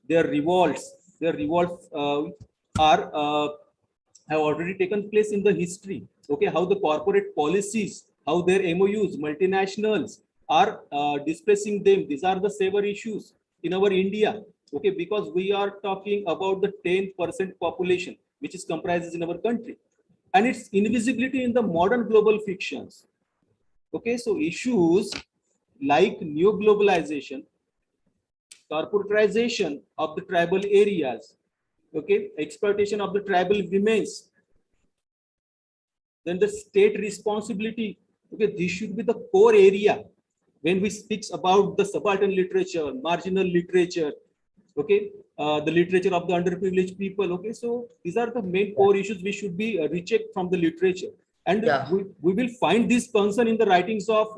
their revolts are have already taken place in the history. Okay, how the corporate policies, how their MOUs, multinationals are displacing them. These are the severe issues in our India. Okay, because we are talking about the 10% population which is comprises in our country, and its invisibility in the modern global fictions. Okay, so issues like new globalization, corporatization of the tribal areas, okay, exploitation of the tribal women's, then the state responsibility. Okay, this should be the core area when we speak about the subaltern literature, marginal literature, okay, the literature of the underprivileged people. Okay, so these are the main core issues we should be rechecked from the literature, and we will find this concern in the writings of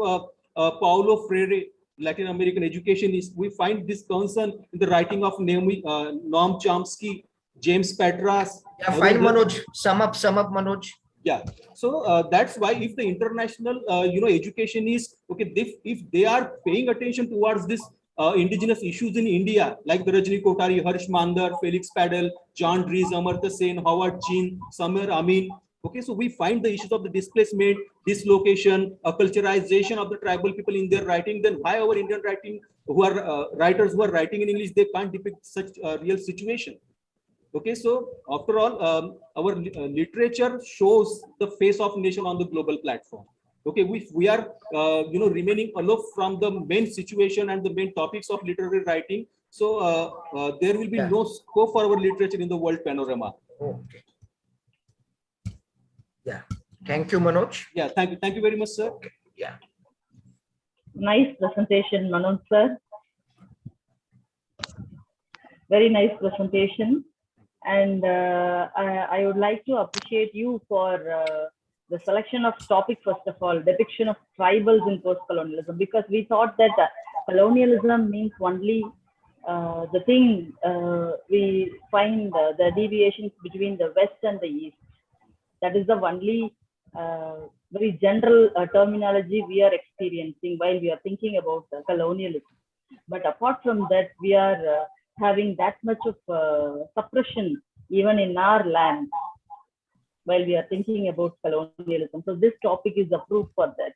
Paulo Freire, Latin American educationist. We find this concern in the writing of Noam Chomsky, James Patras. Yeah, fine, Manoj. Sum up, Manoj. Yeah, so that's why if the international education is okay, if they are paying attention towards this indigenous issues in India, like the Rajni Kotari, Harsh Mandar, Felix Padel, John Dries, Amartya Sen, Howard Chin, Samir Amin. Okay, so we find the issues of the displacement, dislocation, acculturization of the tribal people in their writing. Then why our Indian writing, who are writers who are writing in English, they can't depict such a real situation. Okay, so after all, our literature shows the face of nation on the global platform. Okay, we are remaining aloof from the main situation and the main topics of literary writing. So there will be no scope for our literature in the world panorama. Okay. Yeah. Thank you, Manoj. Yeah, thank you. Thank you very much, sir. Okay. Yeah. Nice presentation, Manoj sir. Very nice presentation. And I would like to appreciate you for the selection of topic, first of all, depiction of tribals in post-colonialism, because we thought that colonialism means only the thing we find the deviations between the West and the East. That is the only very general terminology we are experiencing while we are thinking about colonialism. But apart from that, we are having that much of suppression even in our land while we are thinking about colonialism. So this topic is a proof for that.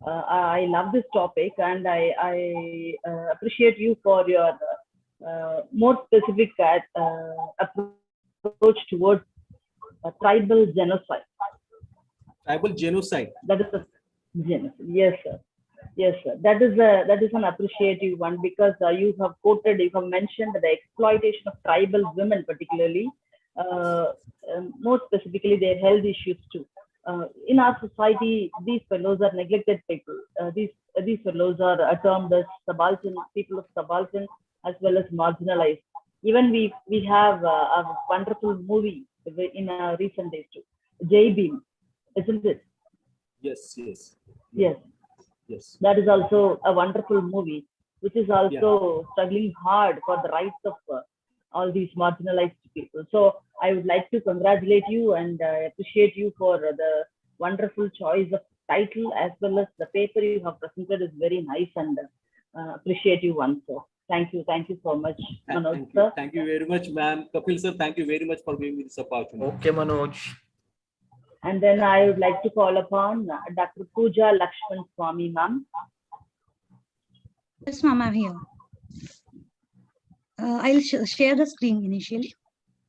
I love this topic, and I appreciate you for your more specific approach towards tribal genocide. Tribal genocide. That is a genocide. Yes, sir. Yes, sir. That is an appreciative one, because you have mentioned the exploitation of tribal women, particularly, more specifically their health issues too. In our society, these fellows are neglected people. These fellows are termed as subaltern, people of subaltern, as well as marginalized. Even we have a wonderful movie in recent days too, J Beam, isn't it? Yes, yes. Yes. Yes. That is also a wonderful movie, which is also struggling hard for the rights of all these marginalized people. So I would like to congratulate you and appreciate you for the wonderful choice of title, as well as the paper you have presented is very nice, and appreciate you once, sir. Thank you so much, Manoj sir. Thank you very much, ma'am. Kapil sir, thank you very much for giving me this opportunity. Okay, Manoj. And then I would like to call upon Dr. Pooja Lakshman Swami, ma'am. Yes, ma'am, I'm here. I'll share the screen initially.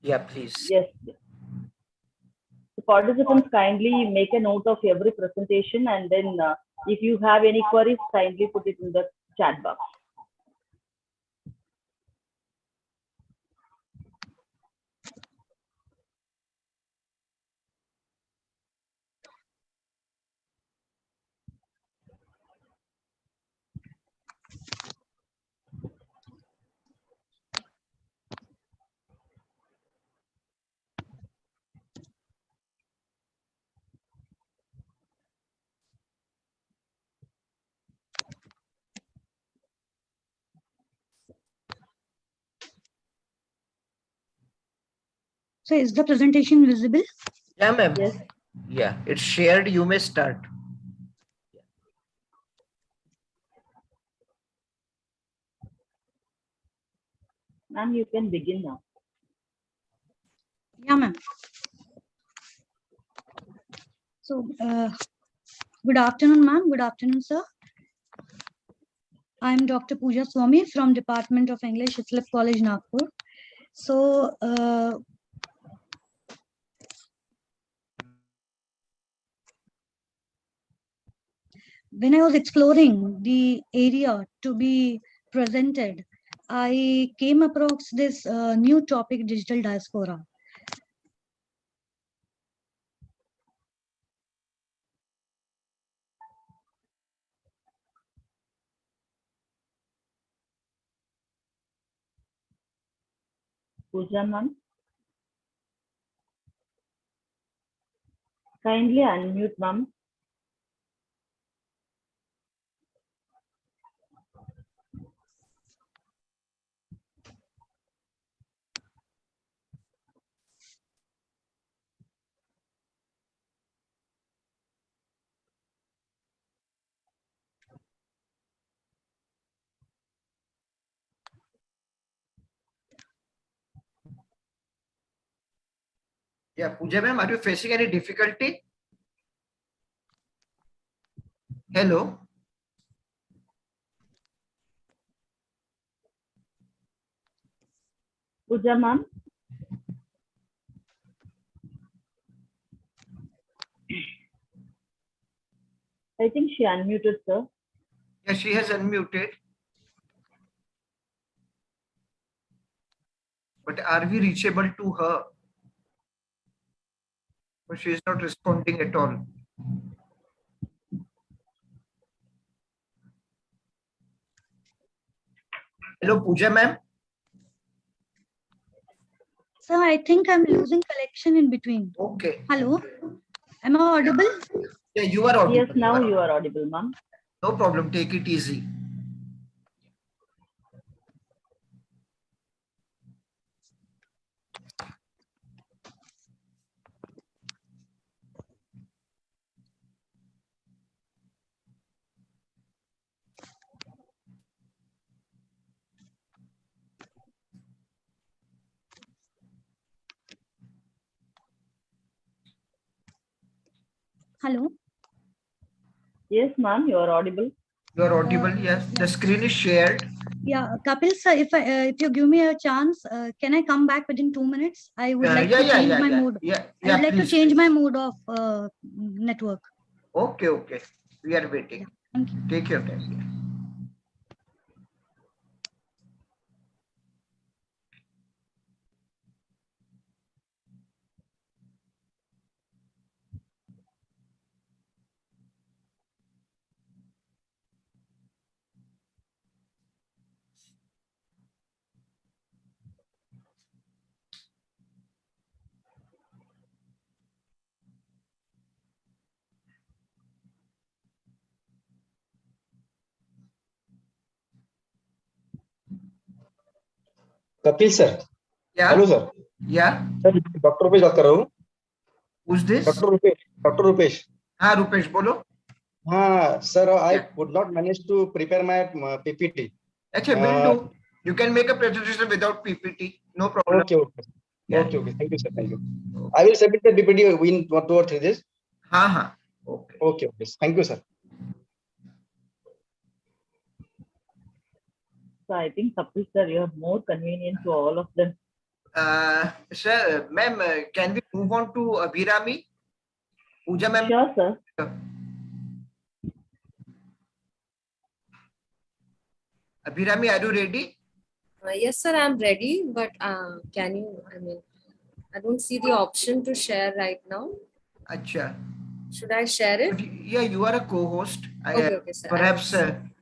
Yeah, please. Yes. The participants kindly make a note of every presentation, and then if you have any queries, kindly put it in the chat box. So is the presentation visible? Yeah, ma'am. Yes. Yeah, it's shared. You may start. Ma'am, you can begin now. Yeah, ma'am. So, good afternoon, ma'am. Good afternoon, sir. I'm Dr. Pooja Swami from Department of English, Islip College, Nagpur. So, when I was exploring the area to be presented, I came across this new topic, digital diaspora. Pooja, ma'am. Kindly unmute, ma'am. Yeah, Pooja ma'am, are you facing any difficulty? Hello. Pooja, ma'am. I think she unmuted, sir. Yeah, she has unmuted. But are we reachable to her? But she is not responding at all. Hello, Pooja ma'am. So, I think I'm losing connection in between. Okay. Hello, am I audible? Yeah, you are audible. Yes, now you are audible, ma'am. No problem. Take it easy. Hello. Yes, ma'am, you are audible. You are audible. Yes. Yeah. The screen is shared. Yeah, Kapil sir, if you give me a chance, can I come back within 2 minutes? I would like to change my mode. Yeah, I would like to please, change my please. mode of network. Okay, okay. We are waiting. Yeah, thank you. Take your time. Yeah. Kapil sir Yeah. Hello sir Yeah. Sir doctor Rupesh बात कर रहा हूँ Who's this? Doctor Rupesh हाँ रुपेश बोलो. हाँ sir I Yeah. Could not manage to prepare my PPT अच्छा, will do. You can make a presentation without PPT. No problem. Okay okay Yeah. Okay thank you sir thank you I will submit the PPT in 2 or 3 days हाँ हाँ. Okay. Okay okay thank you sir So I think, Kapil, sir, you are more convenient to all of them. Sir, ma'am, can we move on to Abhirami? Pooja ma'am. Sure, sir. Abhirami, are you ready? Yes, sir, I'm ready, but can you, I don't see the option to share right now. Acha. Should I share it? Yeah, you are a co-host. Okay, sir. Perhaps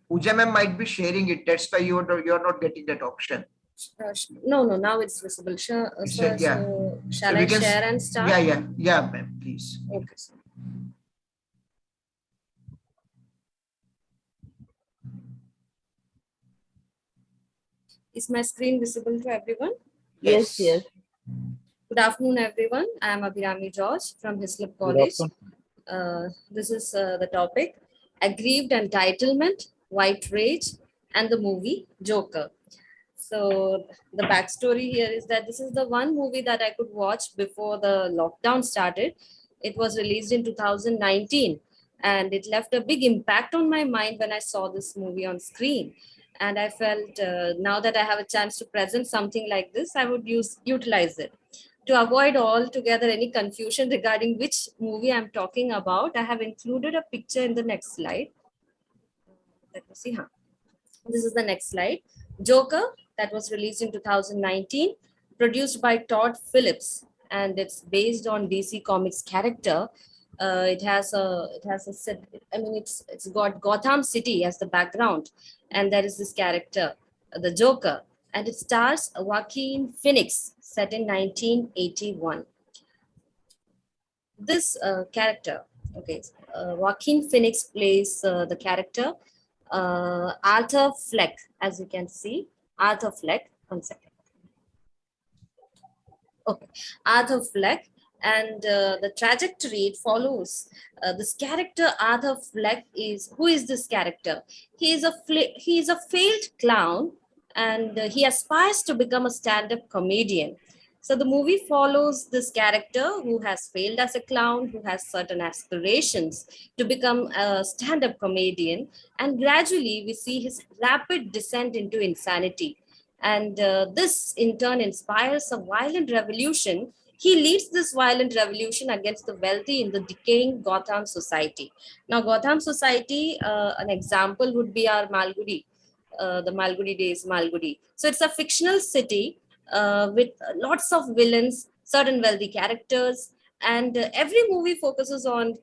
Pooja ma'am might be sharing it. That's why you are not getting that option. No, now it's visible. Sure, sir, Yeah. so shall So we I can share and start? Yeah, ma'am, please. Okay, sir. Is my screen visible to everyone? Yes. Good afternoon, everyone. I am Abhirami George from Hislop College. This is the topic, Aggrieved Entitlement, White Rage, and the movie Joker. So the backstory here is that this is the one movie that I could watch before the lockdown started. It was released in 2019 and it left a big impact on my mind when I saw this movie on screen. And I felt now that I have a chance to present something like this, I would utilize it. To avoid altogether any confusion regarding which movie I'm talking about, I have included a picture in the next slide. Let me see. This is the next slide. Joker, that was released in 2019, produced by Todd Phillips, and it's based on DC Comics character. It has a set. I mean, it's got Gotham City as the background, and there is this character, the Joker, and it stars Joaquin Phoenix, set in 1981. This character, okay, Joaquin Phoenix plays the character Arthur Fleck, as you can see. Arthur Fleck, 1 second. Okay, Arthur Fleck, and the trajectory it follows. This character Arthur Fleck is, who is this character? He is a failed clown, and he aspires to become a stand-up comedian. So the movie follows this character who has failed as a clown, who has certain aspirations to become a stand-up comedian, and gradually we see his rapid descent into insanity. And this in turn inspires a violent revolution. He leads this violent revolution against the wealthy in the decaying Gotham society. Now, Gotham society, an example would be our Malgudi, the Malgudi days, Malgudi. So it's a fictional city with lots of villains, certain wealthy characters, and every movie focuses on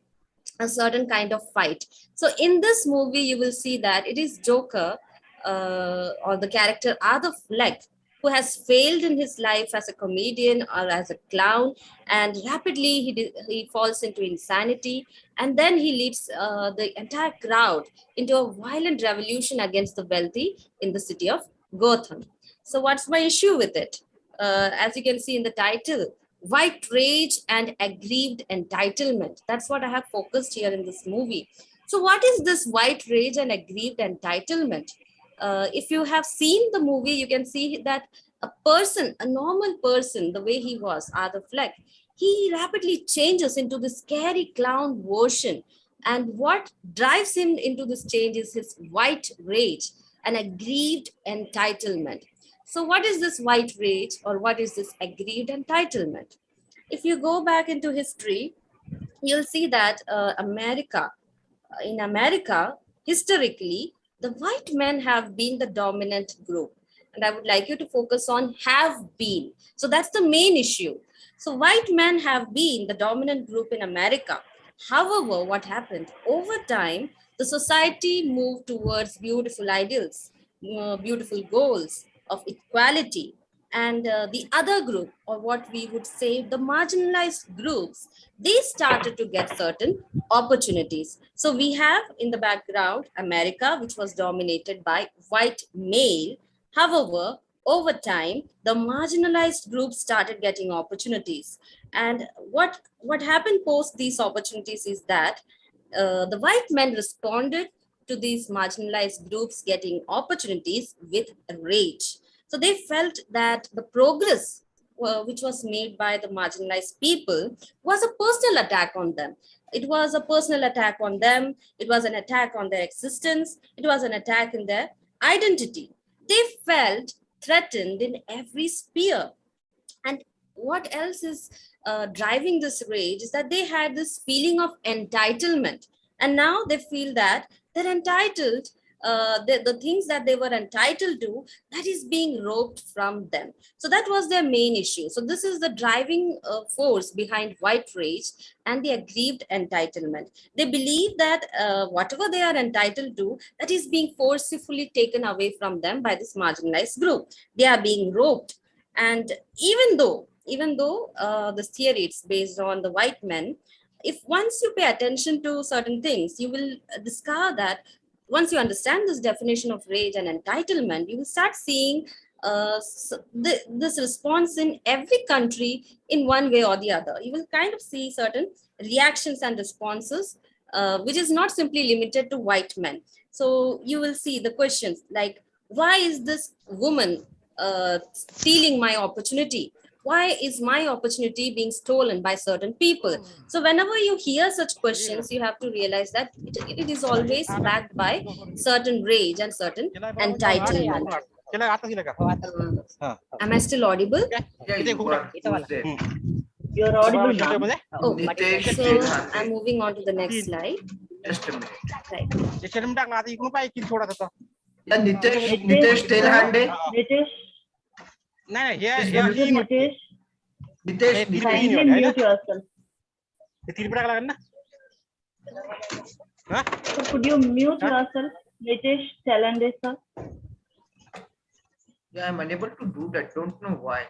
a certain kind of fight. So in this movie, you will see that it is Joker or the character Arthur Fleck who has failed in his life as a comedian or as a clown, and rapidly he falls into insanity, and then he leads the entire crowd into a violent revolution against the wealthy in the city of Gotham. So what's my issue with it? As you can see in the title, white rage and aggrieved entitlement. That's what I have focused here in this movie. So what is this white rage and aggrieved entitlement? If you have seen the movie, you can see that a person, a normal person, the way he was, Arthur Fleck, he rapidly changes into the scary clown version. And what drives him into this change is his white rage and aggrieved entitlement. So what is this white rage or what is this aggrieved entitlement? If you go back into history, you'll see that in America, historically, the white men have been the dominant group. And I would like you to focus on have been. So that's the main issue. So white men have been the dominant group in America. However, what happened? Over time, the society moved towards beautiful ideals, beautiful goals of equality. And the other group, or what we would say the marginalized groups, they started to get certain opportunities. So we have in the background America, which was dominated by white male. However, over time, the marginalized groups started getting opportunities. And what happened post these opportunities is that the white men responded to these marginalized groups getting opportunities with rage. So they felt that the progress which was made by the marginalized people was a personal attack on them. It was a personal attack on them. It was an attack on their existence. It was an attack in their identity. They felt threatened in every sphere. And what else is driving this rage is that they had this feeling of entitlement. And now they feel that they're entitled, the things that they were entitled to, that is being robbed from them. So that was their main issue. So this is the driving force behind white rage and the aggrieved entitlement. They believe that whatever they are entitled to, that is being forcefully taken away from them by this marginalized group. They are being robbed. And even though this theory is based on the white men, if once you pay attention to certain things, you will discover that once you understand this definition of rage and entitlement, you will start seeing this response in every country in one way or the other. You will kind of see certain reactions and responses, which is not simply limited to white men. So you will see the questions like, why is this woman stealing my opportunity? Why is my opportunity being stolen by certain people? So whenever you hear such questions, you have to realize that it is always backed by certain rage and certain entitlement. Am I still audible? Yeah, you are. Who's there? You're audible, ma'am. Oh, Nitesh so Delhande. I'm moving on to the next slide. Just a minute. Right. Yeah, Nitesh Nitesh, Delhande. Nitish, This Mr. one is Nitish, Nitesh. kindly mute yourself. So could you mute yourself, Nitish Chalande, sir? Yeah, I'm unable to do that. Don't know why.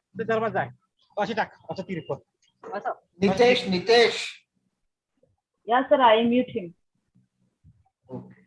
Nitesh. Yeah, sir, I mute him. Okay.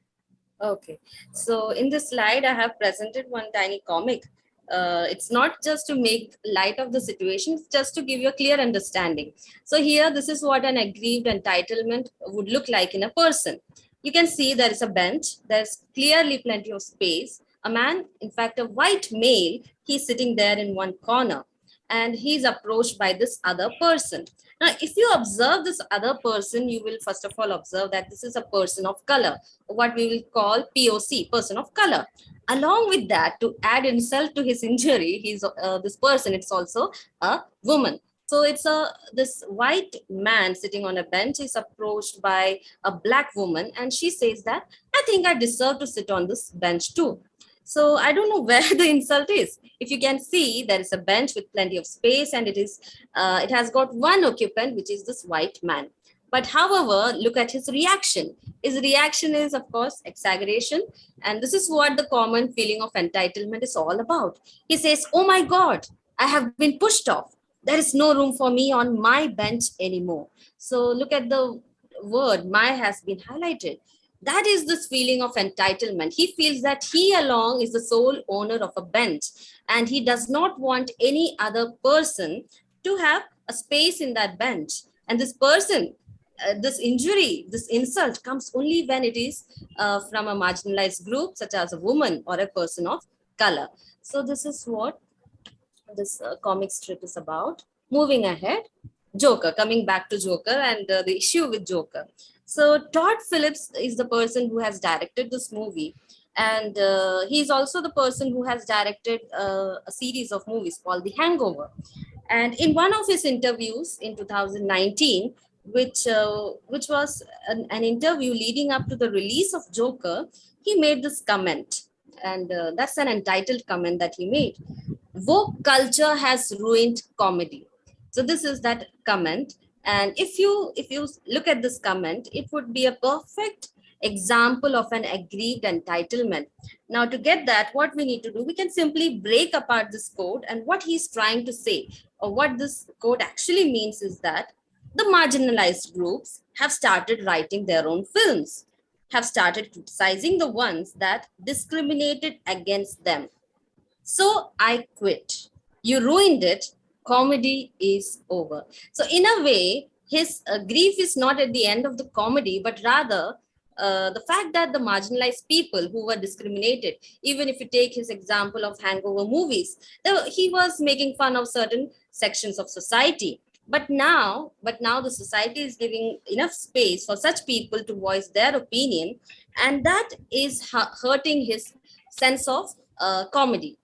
Okay, so in this slide, I have presented one tiny comic. It's not just to make light of the situation, it's just to give you a clear understanding. So here, this is what an aggrieved entitlement would look like in a person. You can see there is a bench, there's clearly plenty of space. A man, in fact, a white male, he's sitting there in one corner and he's approached by this other person. Now, if you observe this other person, you will first of all observe that this is a person of color, what we will call POC, person of color. Along with that, to add insult to his injury, he's this person, it's also a woman. So it's this white man sitting on a bench is approached by a black woman, and she says that, I think I deserve to sit on this bench too. So I don't know where the insult is. If you can see, there is a bench with plenty of space, and it has got one occupant, which is this white man. But however, look at his reaction. His reaction is, of course, exaggeration. And this is what the common feeling of entitlement is all about. He says, oh my God, I have been pushed off. There is no room for me on my bench anymore. So look at the word, my has been highlighted. That is this feeling of entitlement. He feels that he alone is the sole owner of a bench, and he does not want any other person to have a space in that bench. And this person, this injury, this insult comes only when it is from a marginalized group, such as a woman or a person of color. So this is what this comic strip is about. Moving ahead, Joker, coming back to Joker and the issue with Joker. So Todd Phillips is the person who has directed this movie, and he's also the person who has directed a series of movies called The Hangover. And in one of his interviews in 2019, which was an interview leading up to the release of Joker, he made this comment, and that's an entitled comment that he made. Woke culture has ruined comedy. So this is that comment. And if you look at this comment, it would be a perfect example of an aggrieved entitlement. Now, to get that, what we need to do, we can simply break apart this quote, and what he's trying to say, or what this quote actually means, is that the marginalized groups have started writing their own films, have started criticizing the ones that discriminated against them. So I quit. You ruined it. Comedy is over. So in a way, his grief is not at the end of the comedy, but rather the fact that the marginalized people who were discriminated, even if you take his example of Hangover movies, he was making fun of certain sections of society. But now the society is giving enough space for such people to voice their opinion, and that is hurting his sense of comedy.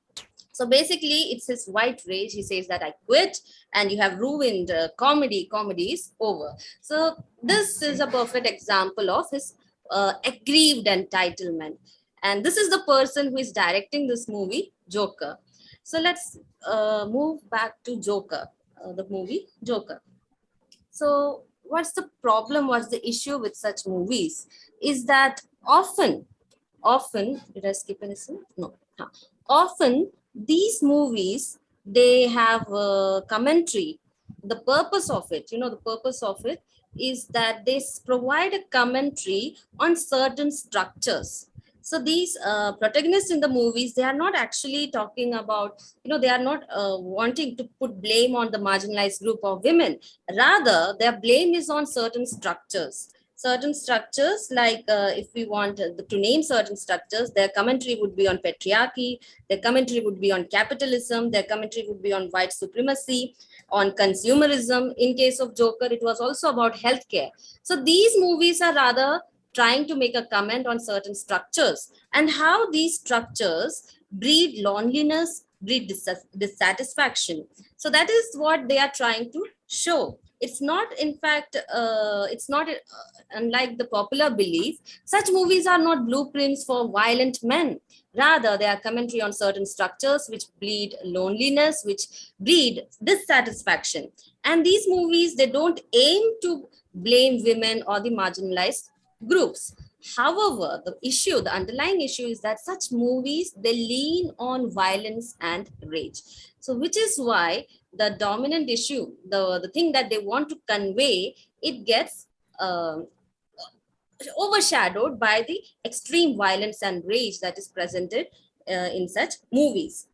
So basically, it's his white rage. He says that I quit and you have ruined comedy. Comedy is over. So this is a perfect example of his aggrieved entitlement. And this is the person who is directing this movie, Joker. So let's move back to Joker, the movie Joker. So what's the problem? What's the issue with such movies? Is that often, did I skip anything? No. Often these movies, they have commentary. The purpose of it, the purpose of it is that they provide a commentary on certain structures. So these protagonists in the movies, they are not actually talking about, they are not wanting to put blame on the marginalized group of women. Rather, their blame is on certain structures. certain structures, like if we want to name certain structures, their commentary would be on patriarchy, their commentary would be on capitalism, their commentary would be on white supremacy, on consumerism. In case of Joker, it was also about healthcare. So these movies are rather trying to make a comment on certain structures and how these structures breed loneliness, breed dissatisfaction. So that is what they are trying to show. It's not, in fact, it's not unlike the popular belief. Such movies are not blueprints for violent men. Rather, they are commentary on certain structures which breed loneliness, which breed dissatisfaction. And these movies, they don't aim to blame women or the marginalized groups. However, the underlying issue is that such movies, they lean on violence and rage. So which is why the dominant issue, the thing that they want to convey, it gets overshadowed by the extreme violence and rage that is presented in such movies.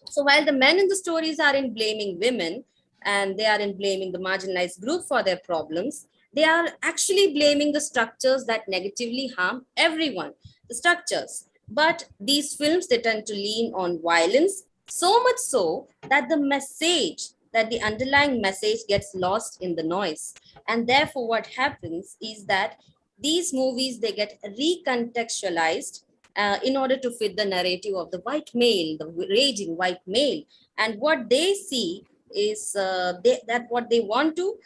So while the men in the stories are in blaming women and they are in blaming the marginalized group for their problems, they are actually blaming the structures that negatively harm everyone, the structures. But these films, they tend to lean on violence, so much so that the message, that the underlying message gets lost in the noise. And therefore, what happens is that these movies, they get recontextualized in order to fit the narrative of the white male, the raging white male. And what they see is that what they want to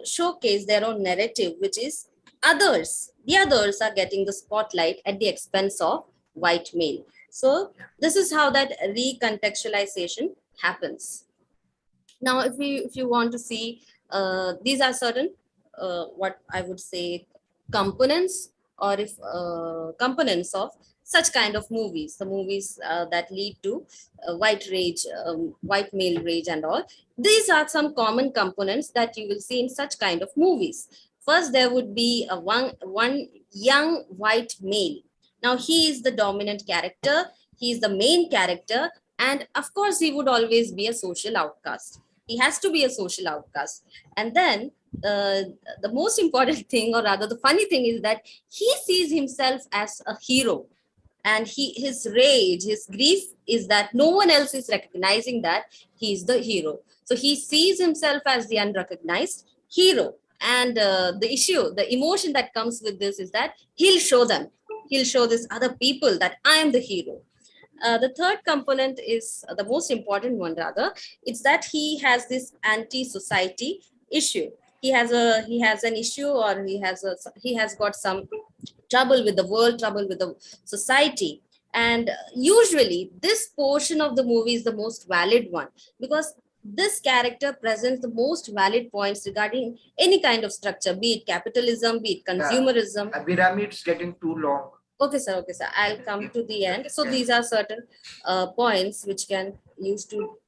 showcase their own narrative, which is others. The others are getting the spotlight at the expense of white male. So this is how that recontextualization happens. Now, if you want to see, these are certain what I would say components, or if components of such kind of movies, the movies that lead to white rage, white male rage and all. These are some common components that you will see in such kind of movies. First, there would be one young white male. Now, he is the dominant character, he is the main character, and of course, he would always be a social outcast. He has to be a social outcast. And then the most important thing, or rather the funny thing, is that he sees himself as a hero, and his rage, his grief is that no one else is recognizing that he is the hero. So he sees himself as the unrecognized hero. And the emotion that comes with this is that he'll show this other people that I am the hero. The third component is the most important one, rather. It's that he has this anti-society issue. He has an issue, or he has got some trouble with the world, trouble with the society. And usually this portion of the movie is the most valid one, because this character presents the most valid points regarding any kind of structure, be it capitalism, be it consumerism. Abhirami, it's getting too long. Okay, sir. I'll come to the end. So these are certain points which can use to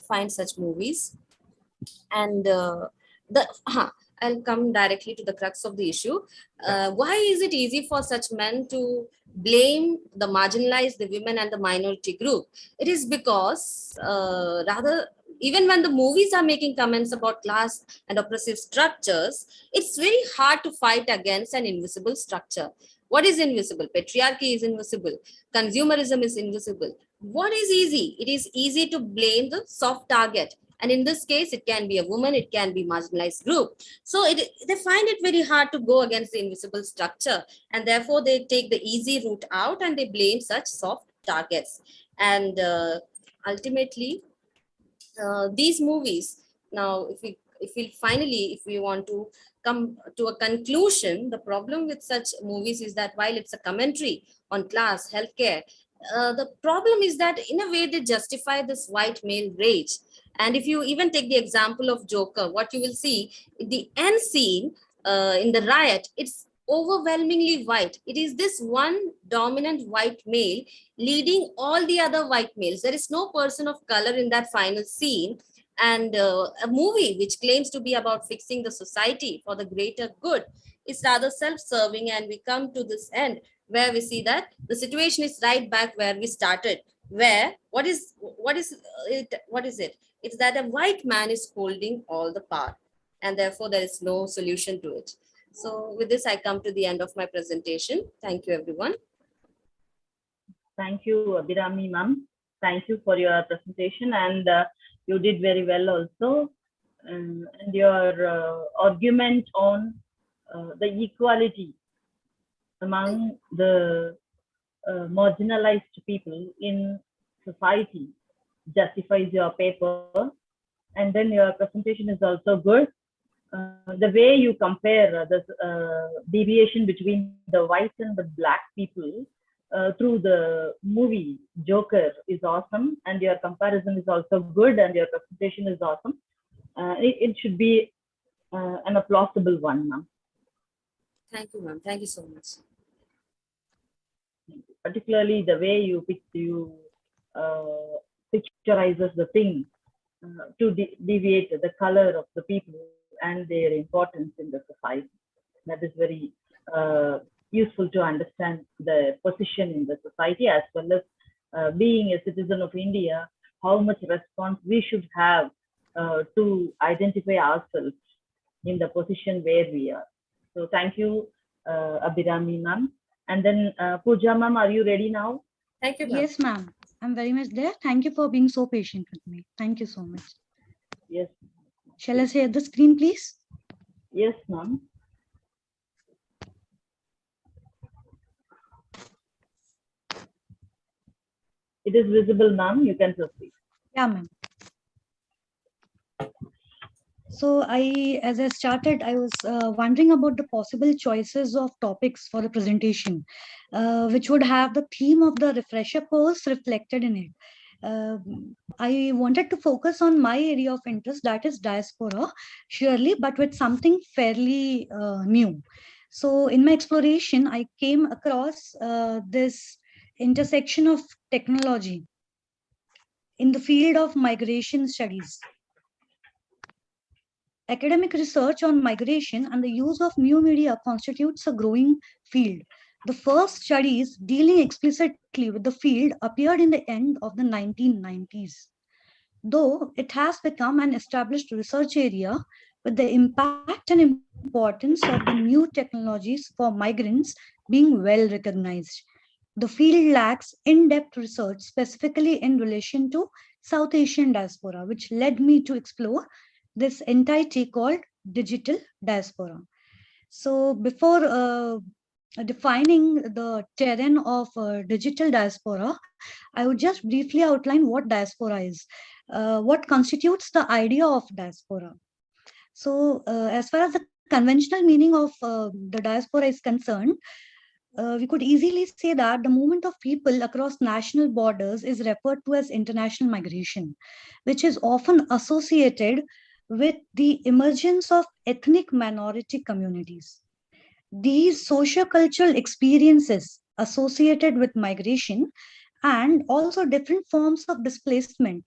find such movies. And I'll come directly to the crux of the issue. Why is it easy for such men to blame the marginalized, the women and the minority group? It is because rather, even when the movies are making comments about class and oppressive structures, it's very hard to fight against an invisible structure. What is invisible? Patriarchy is invisible. Consumerism is invisible. What is easy? It is easy to blame the soft target. And in this case, it can be a woman, it can be marginalized group. So they find it very hard to go against the invisible structure. And therefore, they take the easy route out and they blame such soft targets. And ultimately, these movies, now if we want to come to a conclusion, the problem with such movies is that while it's a commentary on class, healthcare, the problem is that in a way they justify this white male rage. And if you even take the example of Joker, what you will see, the end scene in the riot, it's overwhelmingly white. It is this one dominant white male leading all the other white males. There is no person of color in that final scene. And a movie which claims to be about fixing the society for the greater good is rather self-serving. And we come to this end where we see that the situation is right back where we started, where what is it? It's that a white man is holding all the power. and therefore there is no solution to it. So with this, I come to the end of my presentation. Thank you, everyone. Thank you, Abhirami ma'am. Thank you for your presentation, and you did very well also. And your argument on the equality among the marginalized people in society justifies your paper. And then your presentation is also good. The way you compare the deviation between the white and the black people through the movie Joker is awesome, and your comparison is also good, and your presentation is awesome. It should be an applausible one, ma'am. Thank you, ma'am. Thank you so much. Particularly the way you picturizes the thing to deviate the color of the people and their importance in the society. That is very useful to understand the position in the society, as well as being a citizen of India, how much response we should have to identify ourselves in the position where we are. So thank you, Abhirami ma'am. And then Pooja ma'am, are you ready now? Thank you, ma'am. Yes, ma'am. I'm very much there. Thank you for being so patient with me. Thank you so much. Yes. Shall I share the screen, please? Yes, ma'am. It is visible, ma'am. You can proceed. Yeah, ma'am. So as I started, I was wondering about the possible choices of topics for a presentation, which would have the theme of the refresher course reflected in it. I wanted to focus on my area of interest, that is diaspora, surely, but with something fairly new. So in my exploration, I came across this intersection of technology in the field of migration studies. Academic research on migration and the use of new media constitutes a growing field. The first studies dealing explicitly with the field appeared in the end of the 1990s. Though it has become an established research area with the impact and importance of the new technologies for migrants being well recognized. The field lacks in-depth research specifically in relation to South Asian diaspora, which led me to explore this entity called digital diaspora. So before defining the terrain of digital diaspora, I would just briefly outline what diaspora is, what constitutes the idea of diaspora. So as far as the conventional meaning of the diaspora is concerned, we could easily say that the movement of people across national borders is referred to as international migration, which is often associated with the emergence of ethnic minority communities. These socio-cultural experiences associated with migration and also different forms of displacement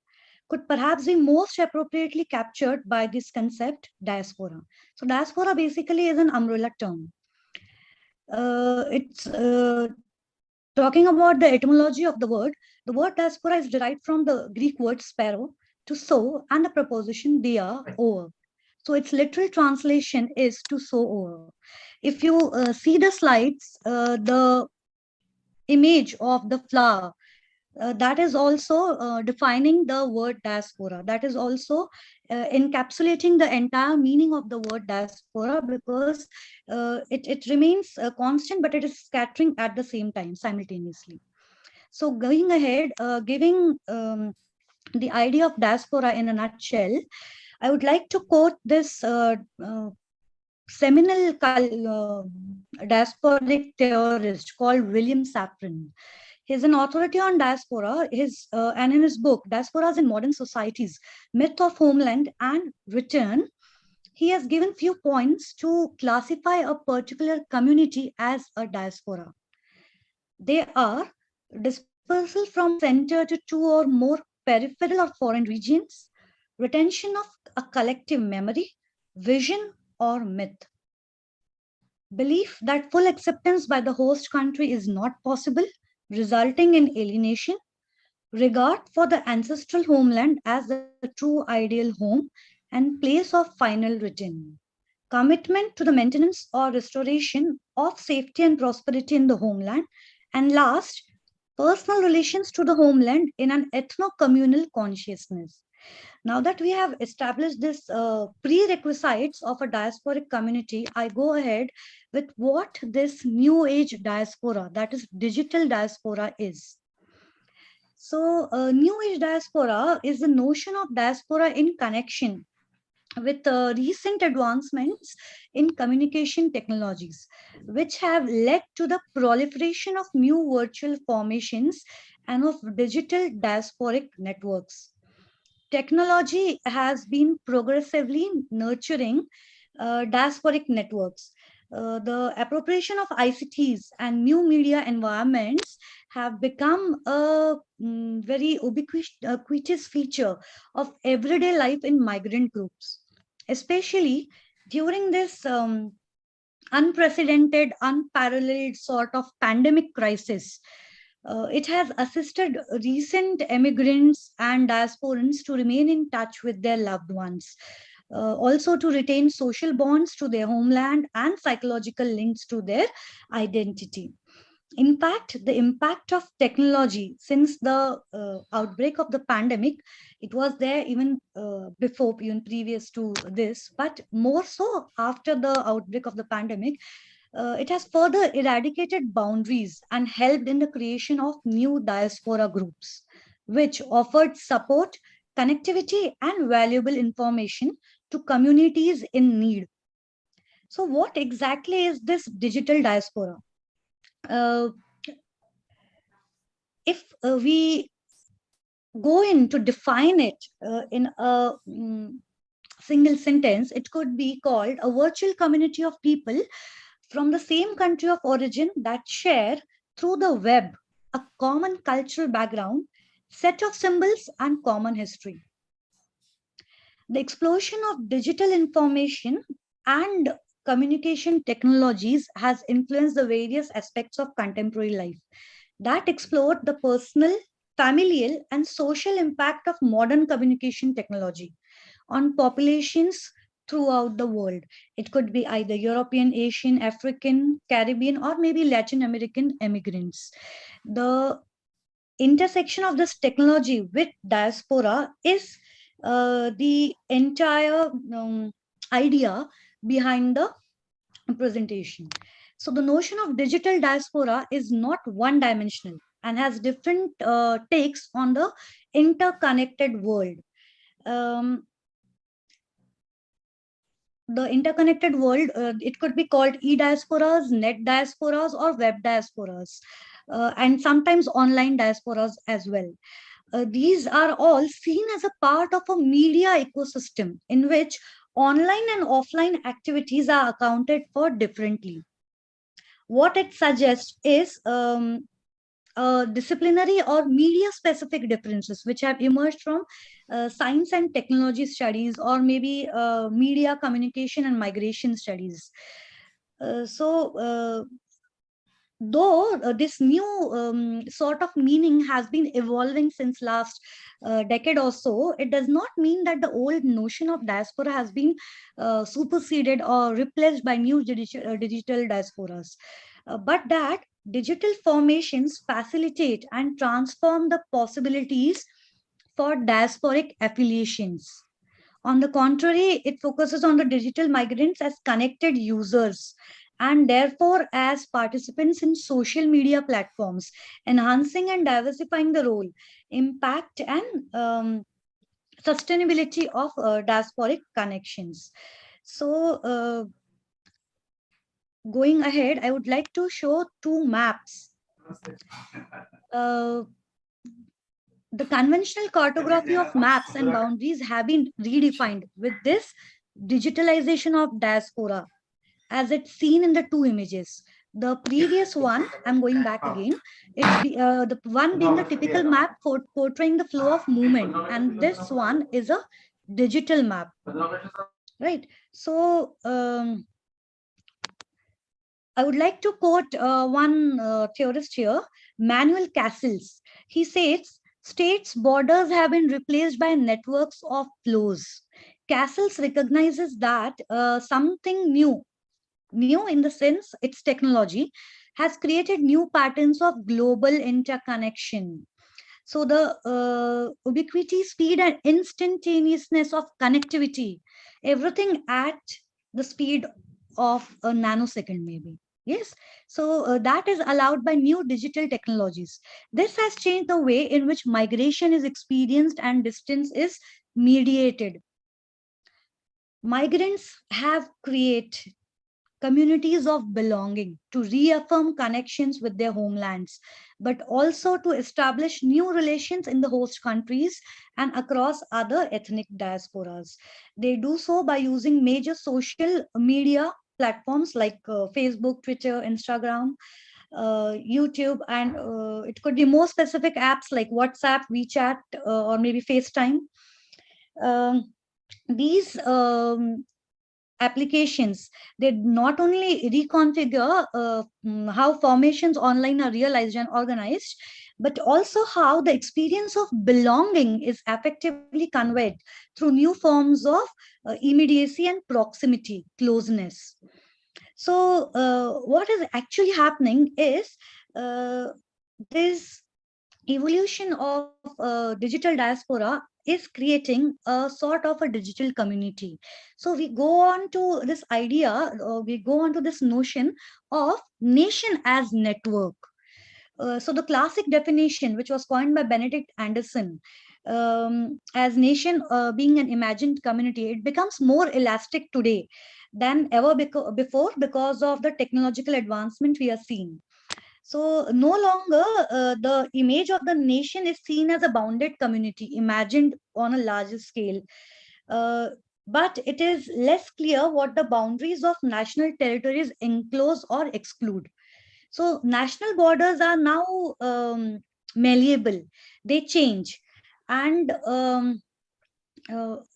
could perhaps be most appropriately captured by this concept, diaspora. So diaspora basically is an umbrella term. It's talking about the etymology of the word diaspora is derived from the Greek word sparrow, to sow, and the preposition dia, over. So its literal translation is to sow over. If you see the slides, the image of the flower, that is also defining the word diaspora. That is also encapsulating the entire meaning of the word diaspora, because it remains constant, but it is scattering at the same time simultaneously. So going ahead, giving the idea of diaspora in a nutshell, I would like to quote this seminal diasporic theorist called William Safran. He's an authority on diaspora. And in his book, Diasporas in Modern Societies, Myth of Homeland and Return, he has given few points to classify a particular community as a diaspora. They are dispersal from center to two or more peripheral or foreign regions, retention of a collective memory, vision, or myth. Belief that full acceptance by the host country is not possible, resulting in alienation, regard for the ancestral homeland as the true ideal home, and place of final return. Commitment to the maintenance or restoration of safety and prosperity in the homeland. And last, personal relations to the homeland in an ethno-communal consciousness. Now that we have established this prerequisites of a diasporic community, I go ahead with what this new age diaspora, that is digital diaspora, is. So new age diaspora is the notion of diaspora in connection with recent advancements in communication technologies, which have led to the proliferation of new virtual formations and of digital diasporic networks. Technology has been progressively nurturing diasporic networks. The appropriation of ICTs and new media environments have become a very ubiquitous feature of everyday life in migrant groups, especially during this unprecedented, unparalleled sort of pandemic crisis. It has assisted recent immigrants and diasporans to remain in touch with their loved ones, also to retain social bonds to their homeland and psychological links to their identity. In fact, the impact of technology since the outbreak of the pandemic, it was there even before, even previous to this, but more so after the outbreak of the pandemic, it has further eradicated boundaries and helped in the creation of new diaspora groups, which offered support, connectivity, and valuable information to communities in need. So, what exactly is this digital diaspora? Uh, if we go in to define it in a single sentence, it could be called a virtual community of people from the same country of origin that share through the web a common cultural background, set of symbols, and common history. The explosion of digital information and communication technologies has influenced the various aspects of contemporary life that explored the personal, familial, and social impact of modern communication technology on populations throughout the world. It could be either European, Asian, African, Caribbean, or maybe Latin American immigrants. The intersection of this technology with diaspora is the entire idea behind the presentation. So the notion of digital diaspora is not one dimensional and has different takes on the interconnected world. The interconnected world, it could be called e-diasporas, net diasporas, or web diasporas, and sometimes online diasporas as well. These are all seen as a part of a media ecosystem in which online and offline activities are accounted for differently. What it suggests is disciplinary or media specific differences which have emerged from science and technology studies, or maybe media communication and migration studies. Though this new sort of meaning has been evolving since last decade or so, it does not mean that the old notion of diaspora has been superseded or replaced by new digital diasporas, but that digital formations facilitate and transform the possibilities for diasporic affiliations. On the contrary, it focuses on the digital migrants as connected users and therefore as participants in social media platforms, enhancing and diversifying the role, impact, and sustainability of diasporic connections. So, going ahead, I would like to show two maps. The conventional cartography of maps and boundaries have been redefined with this digitalization of diaspora, as it's seen in the two images. The previous one, I'm going back again, it's the one being the typical map portraying the flow of movement, and this one is a digital map, right? So, I would like to quote one theorist here, Manuel Castells. He says, states' borders have been replaced by networks of flows. Castles recognizes that something new in the sense its technology has created new patterns of global interconnection. So the ubiquity, speed, and instantaneousness of connectivity, everything at the speed of a nanosecond, maybe. Yes. So that is allowed by new digital technologies. This has changed the way in which migration is experienced and distance is mediated. Migrants have created communities of belonging to reaffirm connections with their homelands, but also to establish new relations in the host countries and across other ethnic diasporas. They do so by using major social media platforms like Facebook, Twitter, Instagram, YouTube, and it could be more specific apps like WhatsApp, WeChat, or maybe FaceTime. Um, these applications, they not only reconfigure how formations online are realized and organized, but also how the experience of belonging is effectively conveyed through new forms of immediacy and proximity, closeness. So what is actually happening is this evolution of digital diaspora is creating a sort of a digital community. So we go on to this idea, we go on to this notion of nation as network. So the classic definition, which was coined by Benedict Anderson, as nation being an imagined community, it becomes more elastic today than ever before because of the technological advancement we are seeing. So no longer the image of the nation is seen as a bounded community imagined on a larger scale. Uh, but it is less clear what the boundaries of national territories enclose or exclude. So national borders are now malleable, they change. And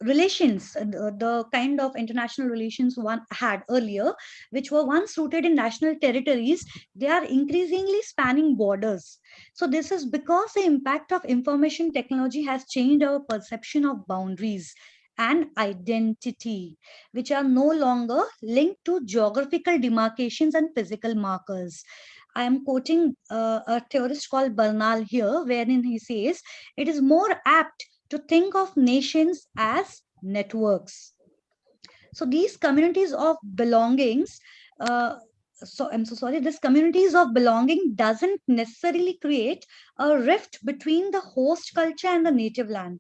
relations, the kind of international relations one had earlier, which were once rooted in national territories, they are increasingly spanning borders. So this is because the impact of information technology has changed our perception of boundaries and identity, which are no longer linked to geographical demarcations and physical markers. I am quoting a theorist called Bernal here, wherein he says it is more apt to think of nations as networks. So these communities of belongings, so I'm so sorry, this communities of belonging doesn't necessarily create a rift between the host culture and the native land.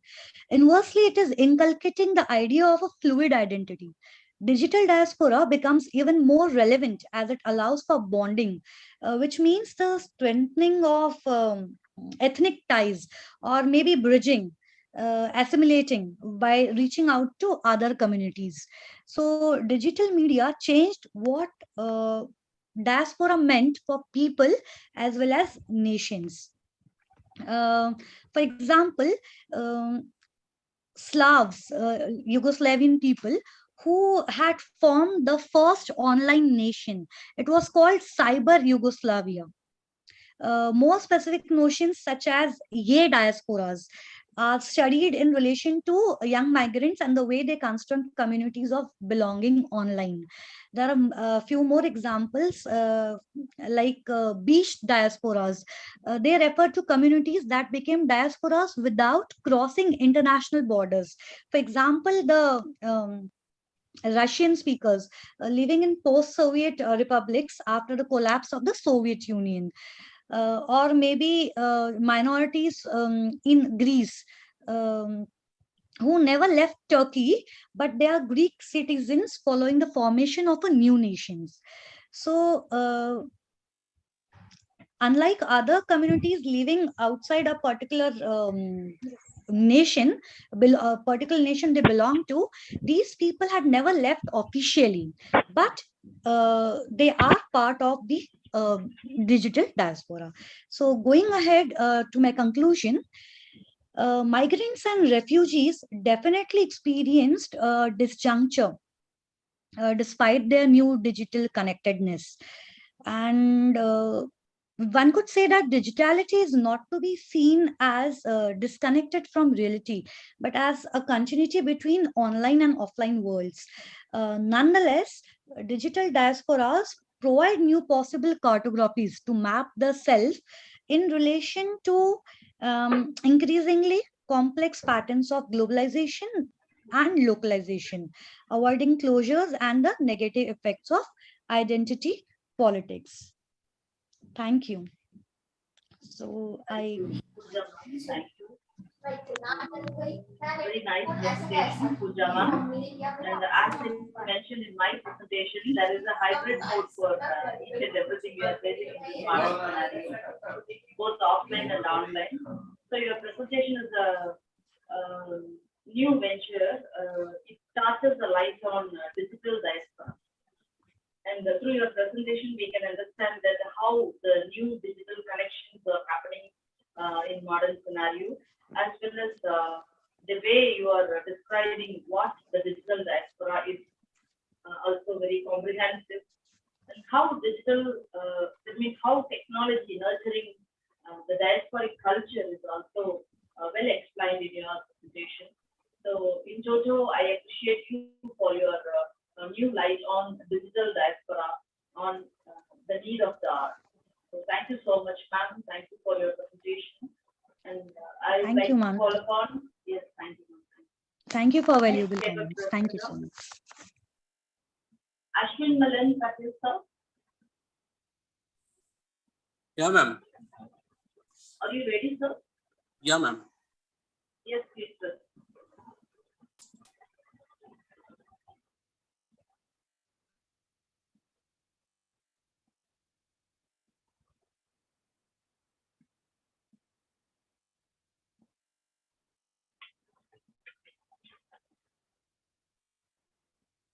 Inversely, it is inculcating the idea of a fluid identity. Digital diaspora becomes even more relevant as it allows for bonding, which means the strengthening of ethnic ties or maybe bridging, assimilating by reaching out to other communities. So digital media changed what diaspora meant for people as well as nations. For example, Slavs, Yugoslavian people who had formed the first online nation. It was called Cyber Yugoslavia. More specific notions such as ye diasporas are studied in relation to young migrants and the way they construct communities of belonging online. There are a few more examples like beach diasporas. They refer to communities that became diasporas without crossing international borders. For example, the Russian speakers living in post-Soviet republics after the collapse of the Soviet Union, or maybe minorities in Greece who never left Turkey, but they are Greek citizens following the formation of a new nation. So, unlike other communities living outside a particular nation, a particular nation they belong to, these people had never left officially, but they are part of the digital diaspora. So going ahead to my conclusion, migrants and refugees definitely experienced disjuncture despite their new digital connectedness. And one could say that digitality is not to be seen as disconnected from reality, but as a continuity between online and offline worlds. Nonetheless, digital diasporas provide new possible cartographies to map the self in relation to increasingly complex patterns of globalization and localization, avoiding closures and the negative effects of identity politics. Thank you. So I Thank you. Very nice presentation, Pujama. And as I mentioned in my presentation, there is a hybrid mode for each and everything we are facing in this modern scenario, both offline and online. So your presentation is a new venture. It starts the light on digital diaspora. And through your presentation, we can understand that how the new digital connections are happening in modern scenario, as well as the way you are describing what the digital diaspora is, also very comprehensive, and how digital, that means how technology nurturing the diasporic culture is also well explained in your presentation. So in total, I appreciate you for your new light on digital diaspora, on the need of the art. So thank you so much, ma'am. Thank you for your presentation. And I would thank like you, to ma'am. call upon, yes, thank you. Thank you for valuable Next, comments. Thank you so much. Ashwin Malan Patel, sir. Yeah, ma'am. Are you ready, sir? Yeah, ma'am. Yes, please, sir.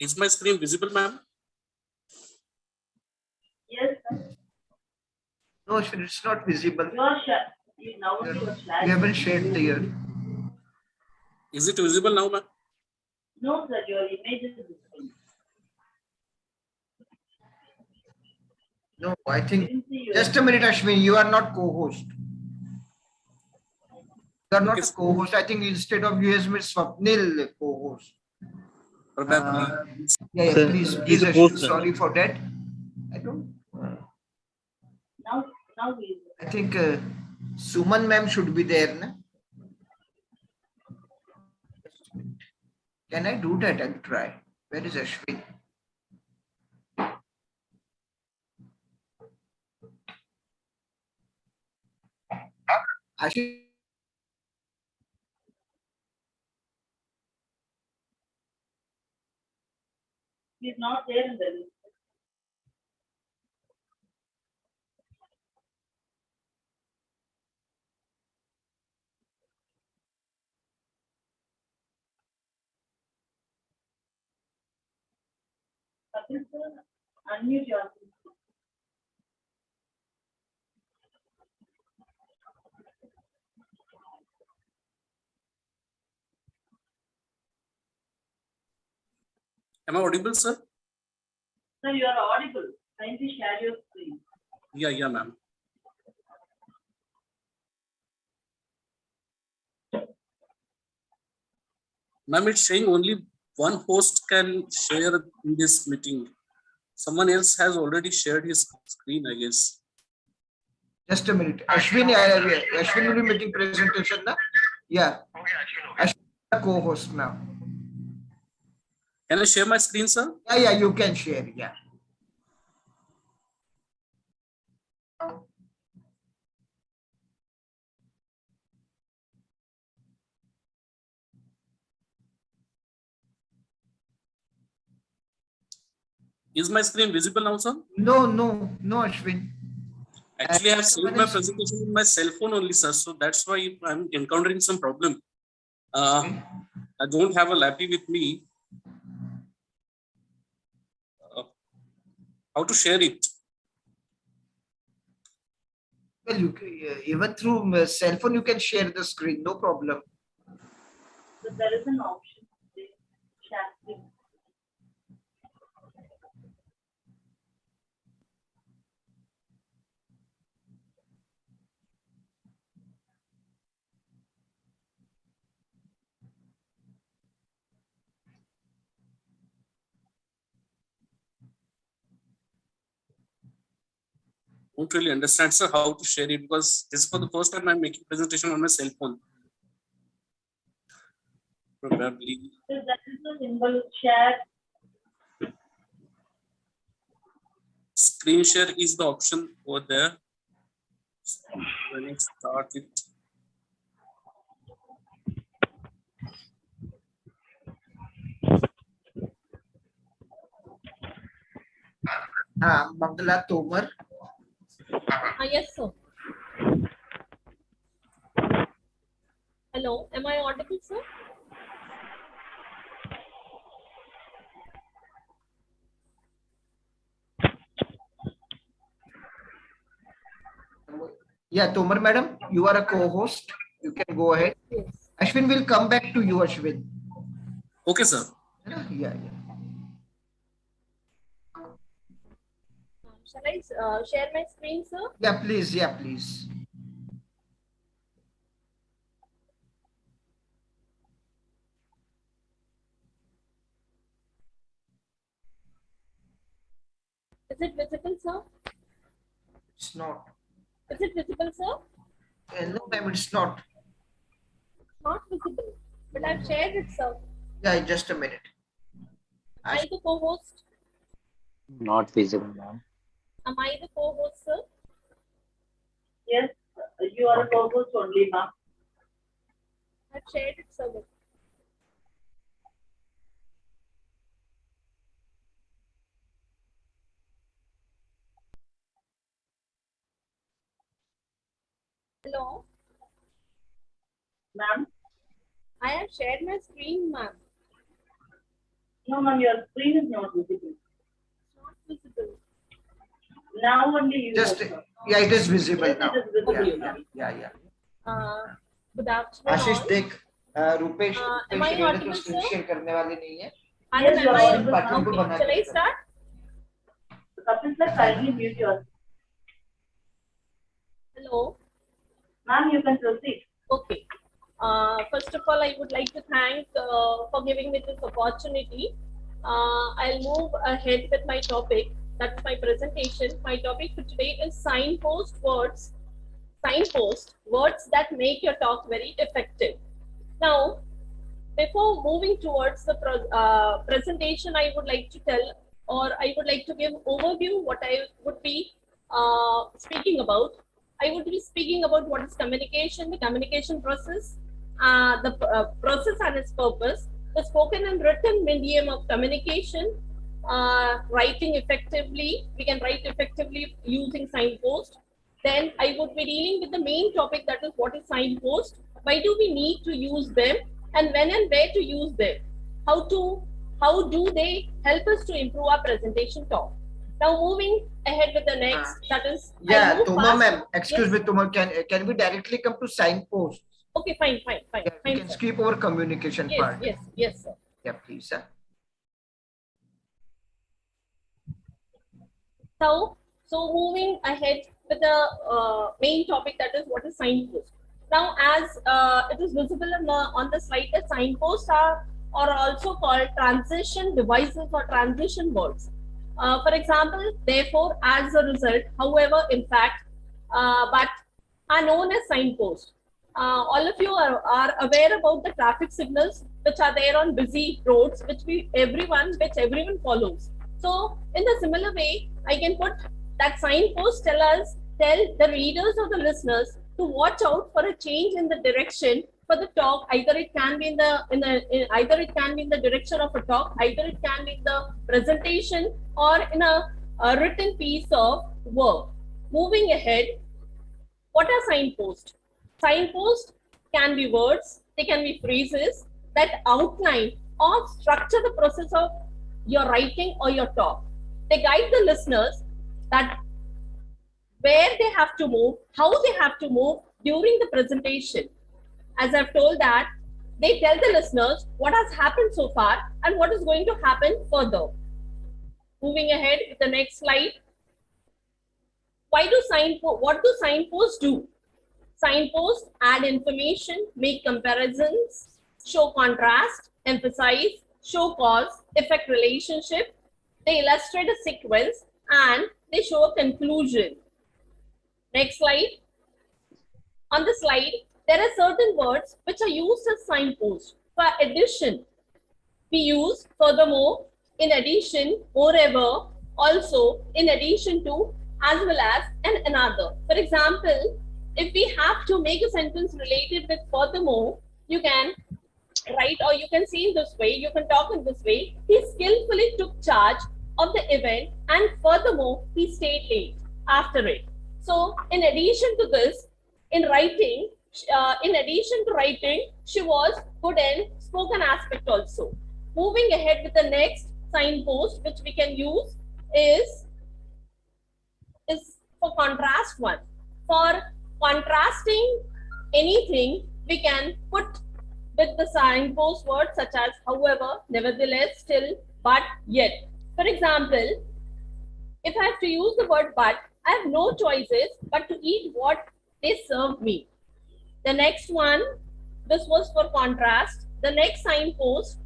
Is my screen visible, ma'am? Yes, sir. No, Ashwin, it's not visible. You are sure. Now you are sharing. You haven't shared the year. Is it visible now, ma'am? No, sir, your image is visible. No, I think. Didn't see you. Just a minute, Ashwin. You are not co-host. You are not Okay, a co-host. I think instead of you, has made Swapnil co-host. Probably. Yeah, Sir, please, he's a Ashwin, host, sir. sorry for that. I don't. Now he is. I think Suman ma'am should be there, na? Can I do that? I'll try. Where is Ashwin? Ashwin. He's not there in the list. Kapil sir, unmute yourself. Am I audible, sir? Sir, you are audible. Kindly share your screen. Yeah, ma'am. Ma'am, it's saying only one host can share in this meeting. Someone else has already shared his screen, I guess. Just a minute. Ashwin, Ashwin will be making presentation, na? Yeah. Ashwin, co-host now. Can I share my screen, sir? Yeah, you can share. Yeah. Is my screen visible now, sir? No, Ashwin. Actually, I have saved my presentation in my cell phone only, sir. So that's why I'm encountering some problem. I don't have a lappy with me. How to share it? Well, you even through cell phone you can share the screen, no problem. So there is an option. Share screen. don't really understand, sir, how to share it, because this is for the first time I'm making presentation on my cell phone. Probably. So that is the symbol share. Screen share is the option over there. When I start it. Mangala Tomar. Yes, sir. Hello, am I audible, sir? Yeah, Tomar madam, you are a co-host. You can go ahead. Yes. Ashwin will come back to you, Ashwin. Okay, sir. Yeah. Shall I share my screen, sir? Yeah, please. Yeah, please. Is it visible, sir? It's not. Is it visible, sir? No, ma'am, it's not. Not visible, but I've shared it, sir. Yeah, just a minute. Am I the co-host? Not visible, ma'am. Am I the co-host, sir? Yes, you are a co-host only, ma'am. I've shared it, sir. Hello? Ma'am? I have shared my screen, ma'am. No, ma'am, your screen is not visible. It's not visible. Now only you Just, have. yeah, it is visible Yes, now. it is visible. Yeah. Good afternoon. Ashish all. देख Rupesh Am I Reddy तो audible, screen sir? Share करने वाले नहीं है Adam, Yes, you am are I audible. बाकियों को okay. बना Shall I के start? Kapil sir, kindly mute yourself. Hello. Ma'am, you can proceed. Okay. First of all, I would like to thank for giving me this opportunity. I'll move ahead with my topic. That's my presentation. My topic for today is signpost words. Signpost words that make your talk very effective. Now, before moving towards the presentation, I would like to tell, or I would like to give overview what I would be speaking about. I would be speaking about what is communication, the communication process, the process and its purpose, the spoken and written medium of communication, writing effectively. We can write effectively using signpost. Then I would be dealing with the main topic, that is what is signpost, why do we need to use them, and when and where to use them, how do they help us to improve our presentation talk. Now moving ahead with the next, that is yeah Toma ma'am, excuse Yes. me Toma, can we directly come to signpost? Okay, fine, Yeah, we fine, can sir. skip over communication Yes, part. yes, sir. Yeah, please, sir. So moving ahead with the main topic, that is what is signpost. Now, as it is visible on the slide, the signposts are also called transition devices or transition words. For example, therefore, as a result, however, in fact, but are known as signposts. All of you are aware about the traffic signals which are there on busy roads, which everyone follows. So in the similar way, I can put that signpost tell the readers or the listeners to watch out for a change in the direction for the talk. Either it can be in the direction of a talk, either it can be in the presentation or in a written piece of work. Moving ahead, what are signposts? Signposts can be words, they can be phrases that outline or structure the process of your writing or your talk. They guide the listeners that where they have to move, how they have to move during the presentation. As I've told that, they tell the listeners what has happened so far and what is going to happen further. Moving ahead with the next slide. What do signposts do? Signposts add information, make comparisons, show contrast, emphasize, show cause, effect relationship. They illustrate a sequence and they show a conclusion. Next slide. On the slide, there are certain words which are used as signposts. For addition, we use furthermore, in addition, moreover, also, in addition to, as well as, and another. For example, if we have to make a sentence related with furthermore, you can write, or you can say in this way, you can talk in this way: he skillfully took charge of the event and furthermore, he stayed late after it. So, in addition to this, in writing, in addition to writing, she was good in spoken aspect also. Moving ahead with the next signpost, which we can use is for contrast one. For contrasting anything, we can put with the signpost words such as however, nevertheless, still, but, yet. For example, if I have to use the word but, I have no choices but to eat what they serve me. The next one, this was for contrast. The next signpost,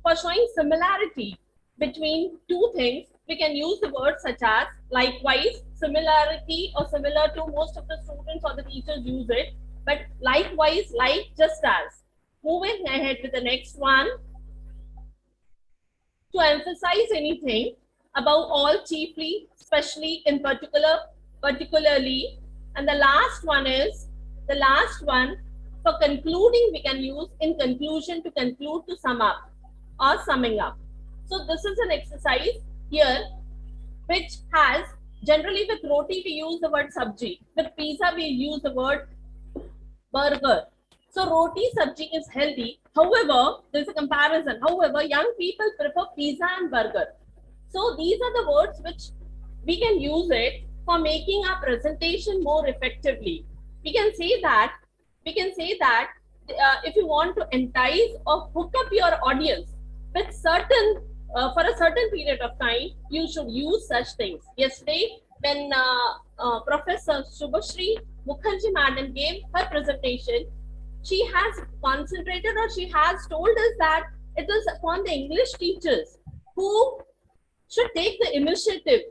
for showing similarity between two things, we can use the words such as likewise, similarity or similar to. Most of the students or the teachers use it, but likewise, like, just as. Moving ahead with the next one, to emphasize anything, above all, chiefly, especially, in particular, particularly. And the last one is, the last one, for concluding, we can use in conclusion, to conclude, to sum up, or summing up. So this is an exercise here which has, generally with roti we use the word sabji, with pizza we use the word burger. So roti sabji is healthy. However, there's a comparison. However, young people prefer pizza and burger. So these are the words which we can use it for making our presentation more effectively. We can say that if you want to entice or hook up your audience with certain for a certain period of time, you should use such things. Yesterday, when Professor Shubhashri Mukherjee Madam gave her presentation, she has concentrated, or she has told us that it is upon the English teachers who should take the initiative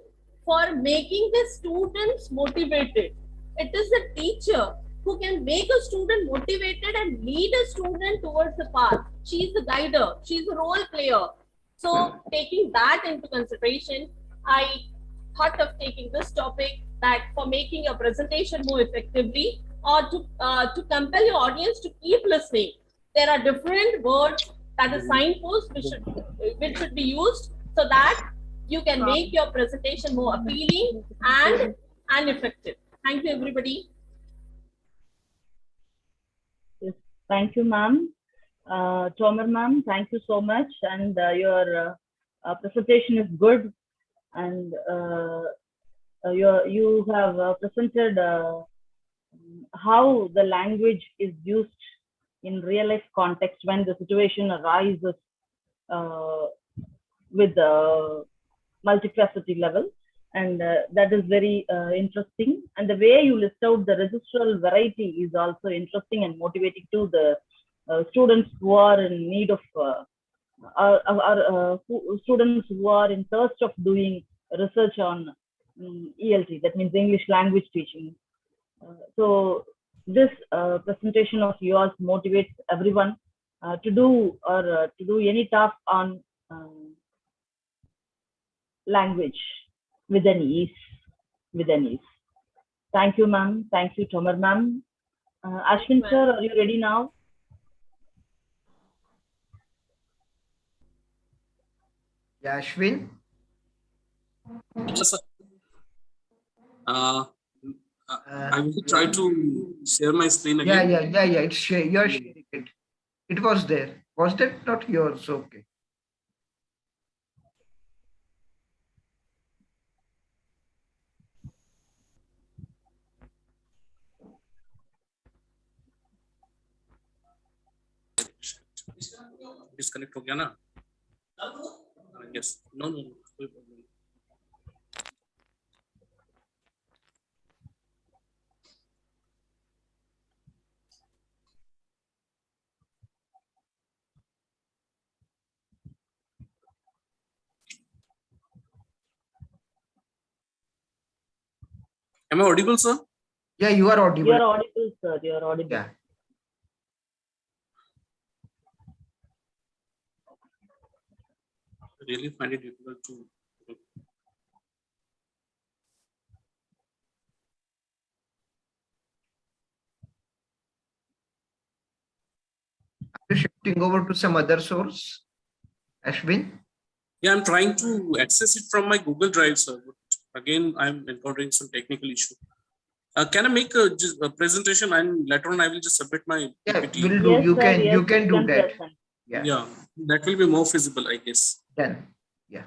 for making the students motivated. It is the teacher who can make a student motivated and lead a student towards the path. She is the guider, she is the role player. So, taking that into consideration, I thought of taking this topic, that for making a presentation more effectively, or to compel your audience to keep listening, there are different words, that is signposts, which should be used so that you can make your presentation more appealing and effective. Thank you, everybody. Yes, thank you, ma'am. Tomer ma'am, thank you so much. And your presentation is good. And you have presented how the language is used in real life context when the situation arises with the multifaceted level. And that is very interesting. And the way you list out the registral variety is also interesting and motivating to the students who are in need of students who are in thirst of doing research on ELT, that means English language teaching. So this presentation of yours motivates everyone to do any task on language with an ease. Thank you, ma'am. Thank you, Tomer ma'am. Ashwin sir, are you ready now? Yeah, Ashwin. Yes, sir. I will try to share my screen again. Yeah. It's you're sharing it. It was there. Was that not yours? Okay. Disconnect हो गया ना? Yes. No. कोई problem. Am I audible, sir? Yeah, you are audible. You are audible, sir. You are audible. Yeah. I really find it difficult to. Are you shifting over to some other source, Ashwin? Yeah, I'm trying to access it from my Google Drive, sir. But again, I'm encountering some technical issue. Can I make a presentation and later on I will just submit my Yeah, PPT? will do. Yes, You sir, can yes, you can do that. present. Yeah. Yeah, that will be more feasible, I guess. Done. Yeah.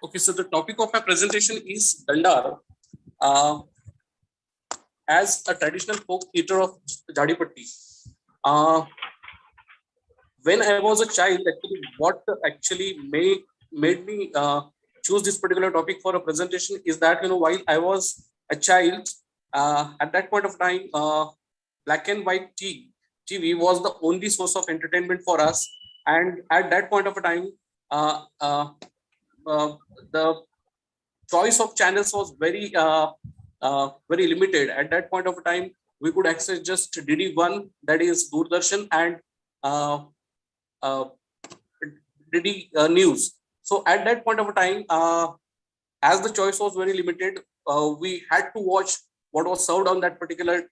Okay, so the topic of my presentation is Dandar. As a traditional folk theatre of Jadipatti. When I was a child, actually, what actually made me choose this particular topic for a presentation is that, while I was a child, at that point of time, black and white TV was the only source of entertainment for us, and at that point of time, uh, uh, the choice of channels was very limited. At that point of time, we could access just DD1, that is Doordarshan, and uh, uh, DD News. So at that point of time, as the choice was very limited, we had to watch what was served on that particular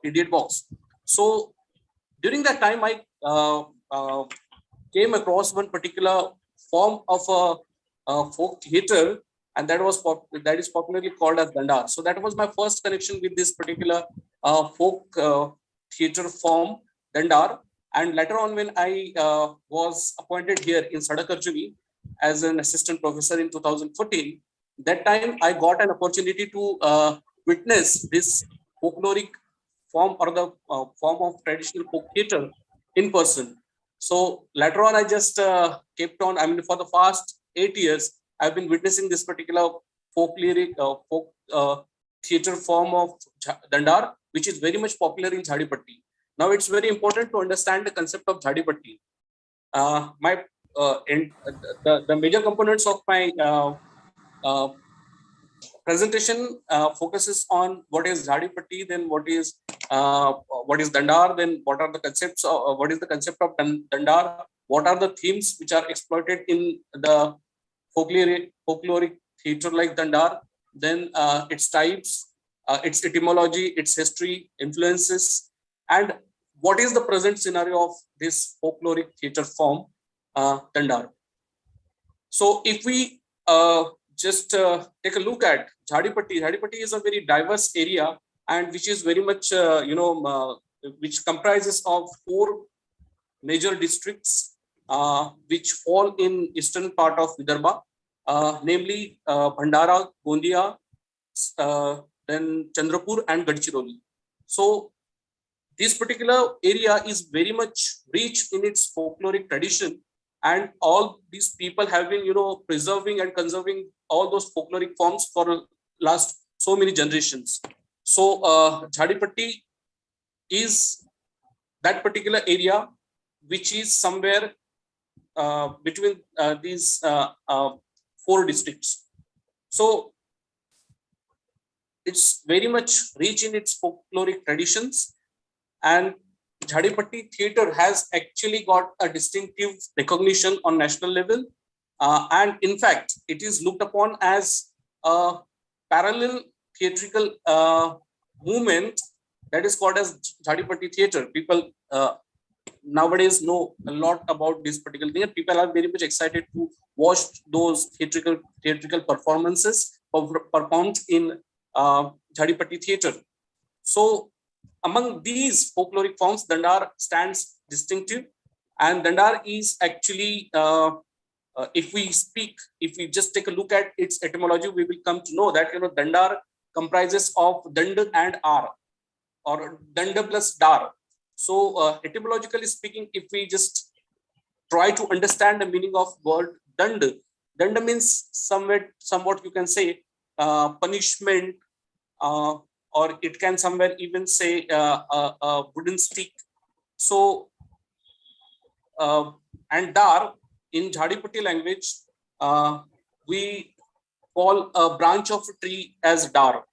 idiot box. So during that time, I came across one particular form of a folk theater, and that is popularly called as Dandar. So that was my first connection with this particular folk theater form, Dandar. And later on, when I was appointed here in Sadakarjuni as an assistant professor in 2014, that time I got an opportunity to witness this folkloric form or the form of traditional folk theater in person. So later on, I just kept on. I mean, for the past 8 years, I've been witnessing this particular folk theater form of Dandar, which is very much popular in Jadipatti. Now, it's very important to understand the concept of Jadipatti. My the major components of my uh, presentation focuses on what is Jadipatti, then what is Dandar, then what are the concepts, what is the concept of Dandar, what are the themes which are exploited in the folkloric theatre like Dandar, then its types, its etymology, its history, influences, and what is the present scenario of this folkloric theatre form, Dandar. So if we just take a look at Jadipatti, Jadipatti is a very diverse area, and which is very much, which comprises of 4 major districts, which fall in eastern part of Vidarbha, namely Bhandara, Gondia, then Chandrapur and Gadchiroli. So this particular area is very much rich in its folkloric tradition, and all these people have been, preserving and conserving all those folkloric forms for last so many generations. So Jadipatti is that particular area which is somewhere between these 4 districts. So it's very much rich in its folkloric traditions, and Jadipatti theatre has actually got a distinctive recognition on national level, and in fact, it is looked upon as a parallel theatrical movement that is called as Jadipatti theatre. People nowadays know a lot about this particular thing, and people are very much excited to watch those theatrical performances performed in Jadipatti theatre. So among these folkloric forms, Dandar stands distinctive, and Dandar is actually, if we just take a look at its etymology, we will come to know that Dandar comprises of Dand and R, or Danda plus Dar. So etymologically speaking, if we just try to understand the meaning of word dand. Dand means somewhat you can say punishment, or it can somewhere even say a wooden stick. So and dar in Jharipatti language, we call a branch of a tree as dar.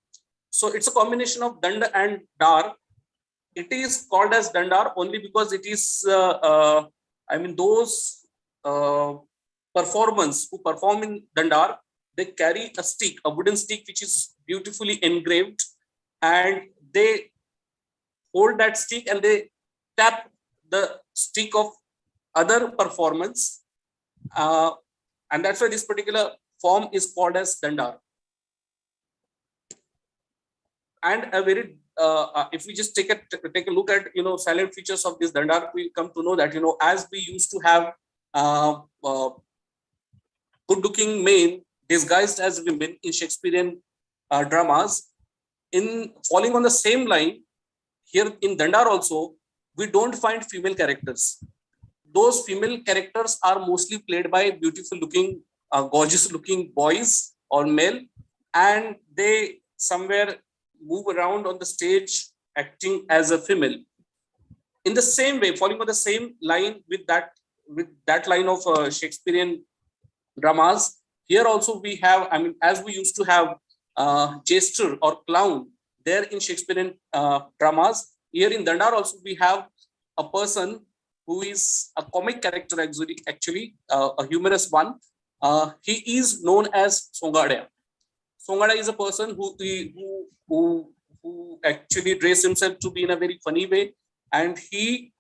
So it's a combination of dand and dar. It is called as dandar only because it is, I mean, those performers who perform in dandar, they carry a stick, a wooden stick, which is beautifully engraved, and they hold that stick and they tap the stick of other performance, and that's why this particular form is called as dandar. And a very if we just take a look at silent features of this dandar, we come to know that as we used to have good-looking men disguised as women in Shakespearean dramas, in falling on the same line here in dandar also, we don't find female characters. Those female characters are mostly played by beautiful-looking, gorgeous-looking boys or male, and they somewhere move around on the stage acting as a female. In the same way, falling on the same line with that line of Shakespearean dramas, here also we have, I mean, as we used to have jester or clown there in Shakespearean dramas, here in dandar also we have a person who is a comic character, actually a humorous one. He is known as Songada. Songada is a person who actually dresses himself to be in a very funny way, and he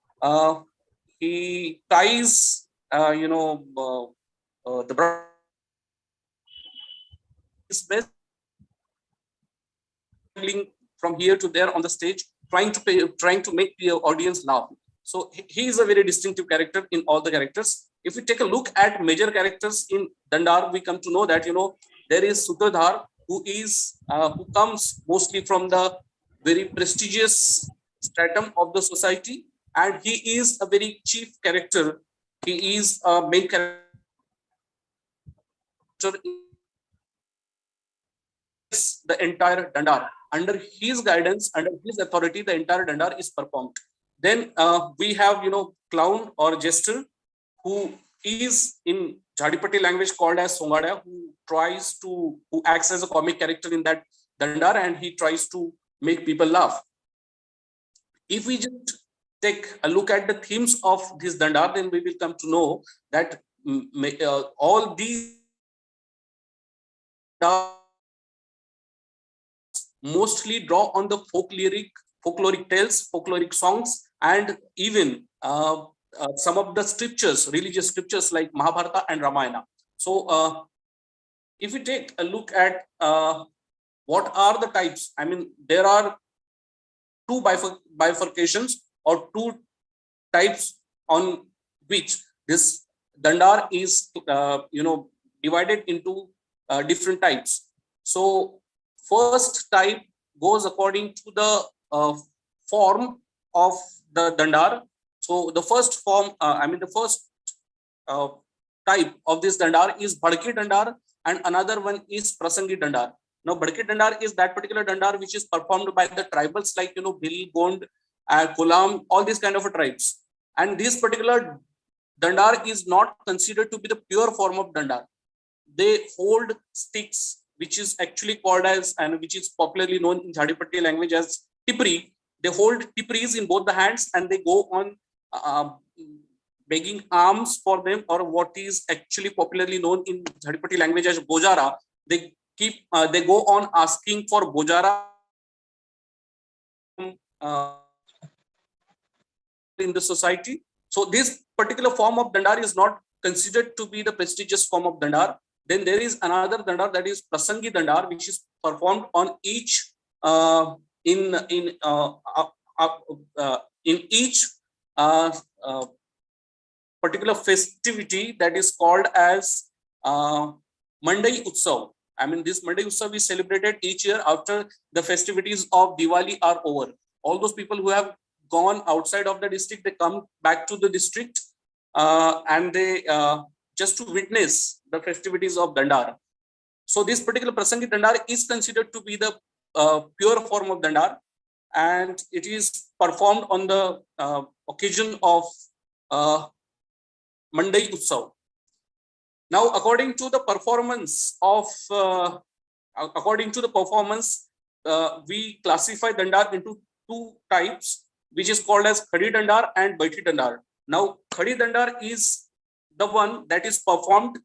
ties the bride is best from here to there on the stage, trying to make the audience laugh. So he is a very distinctive character in all the characters. If we take a look at major characters in dandar, we come to know that there is Sutradhar, who comes mostly from the very prestigious stratum of the society, and he is a very chief character. He is a main character in the entire dandar. Under his guidance, under his authority, the entire dandar is performed. Then we have clown or jester, who is in Jharipatti language called as Songada, who acts as a comic character in that dandar, and he tries to make people laugh. If we just take a look at the themes of this dandar, then we will come to know that all these mostly draw on the folkloric tales, folkloric songs, and even some of the scriptures, religious scriptures like Mahabharata and Ramayana. So if we take a look at what are the types, I mean, there are two bifurcations or two types on which this dandar is divided into different types. So first type goes according to the form of the dandar. So the first form, the first type of this dandar is Bhadke dandar, and another one is Prasangi dandar. Now, Bhadke dandar is that particular dandar which is performed by the tribals like Bhil, Gond, Kolam, all these kind of tribes. And this particular dandar is not considered to be the pure form of dandar. They hold sticks, which is actually called as, and which is popularly known in Jharipatti language as tipri. They hold tipris in both the hands, and they go on begging alms for them, or what is actually popularly known in Jharipatti language as bojara. They go on asking for bojara in the society. So this particular form of dandar is not considered to be the prestigious form of dandar. Then there is another dandar, that is Prasangi dandar, which is performed on each in each particular festivity that is called as Mandai Utsav. I mean, this Mandai Utsav is celebrated each year after the festivities of Diwali are over. All those people who have gone outside of the district, they come back to the district, and they just to witness the festivities of Dandar. So this particular Prasangi Dandar is considered to be the pure form of Dandar, and it is performed on the occasion of Mandai Utsav. Now, according to the performance, we classify Dandar into two types, which is called as Khadi Dandar and Baiti Dandar. Now, Khadi Dandar is the one that is performed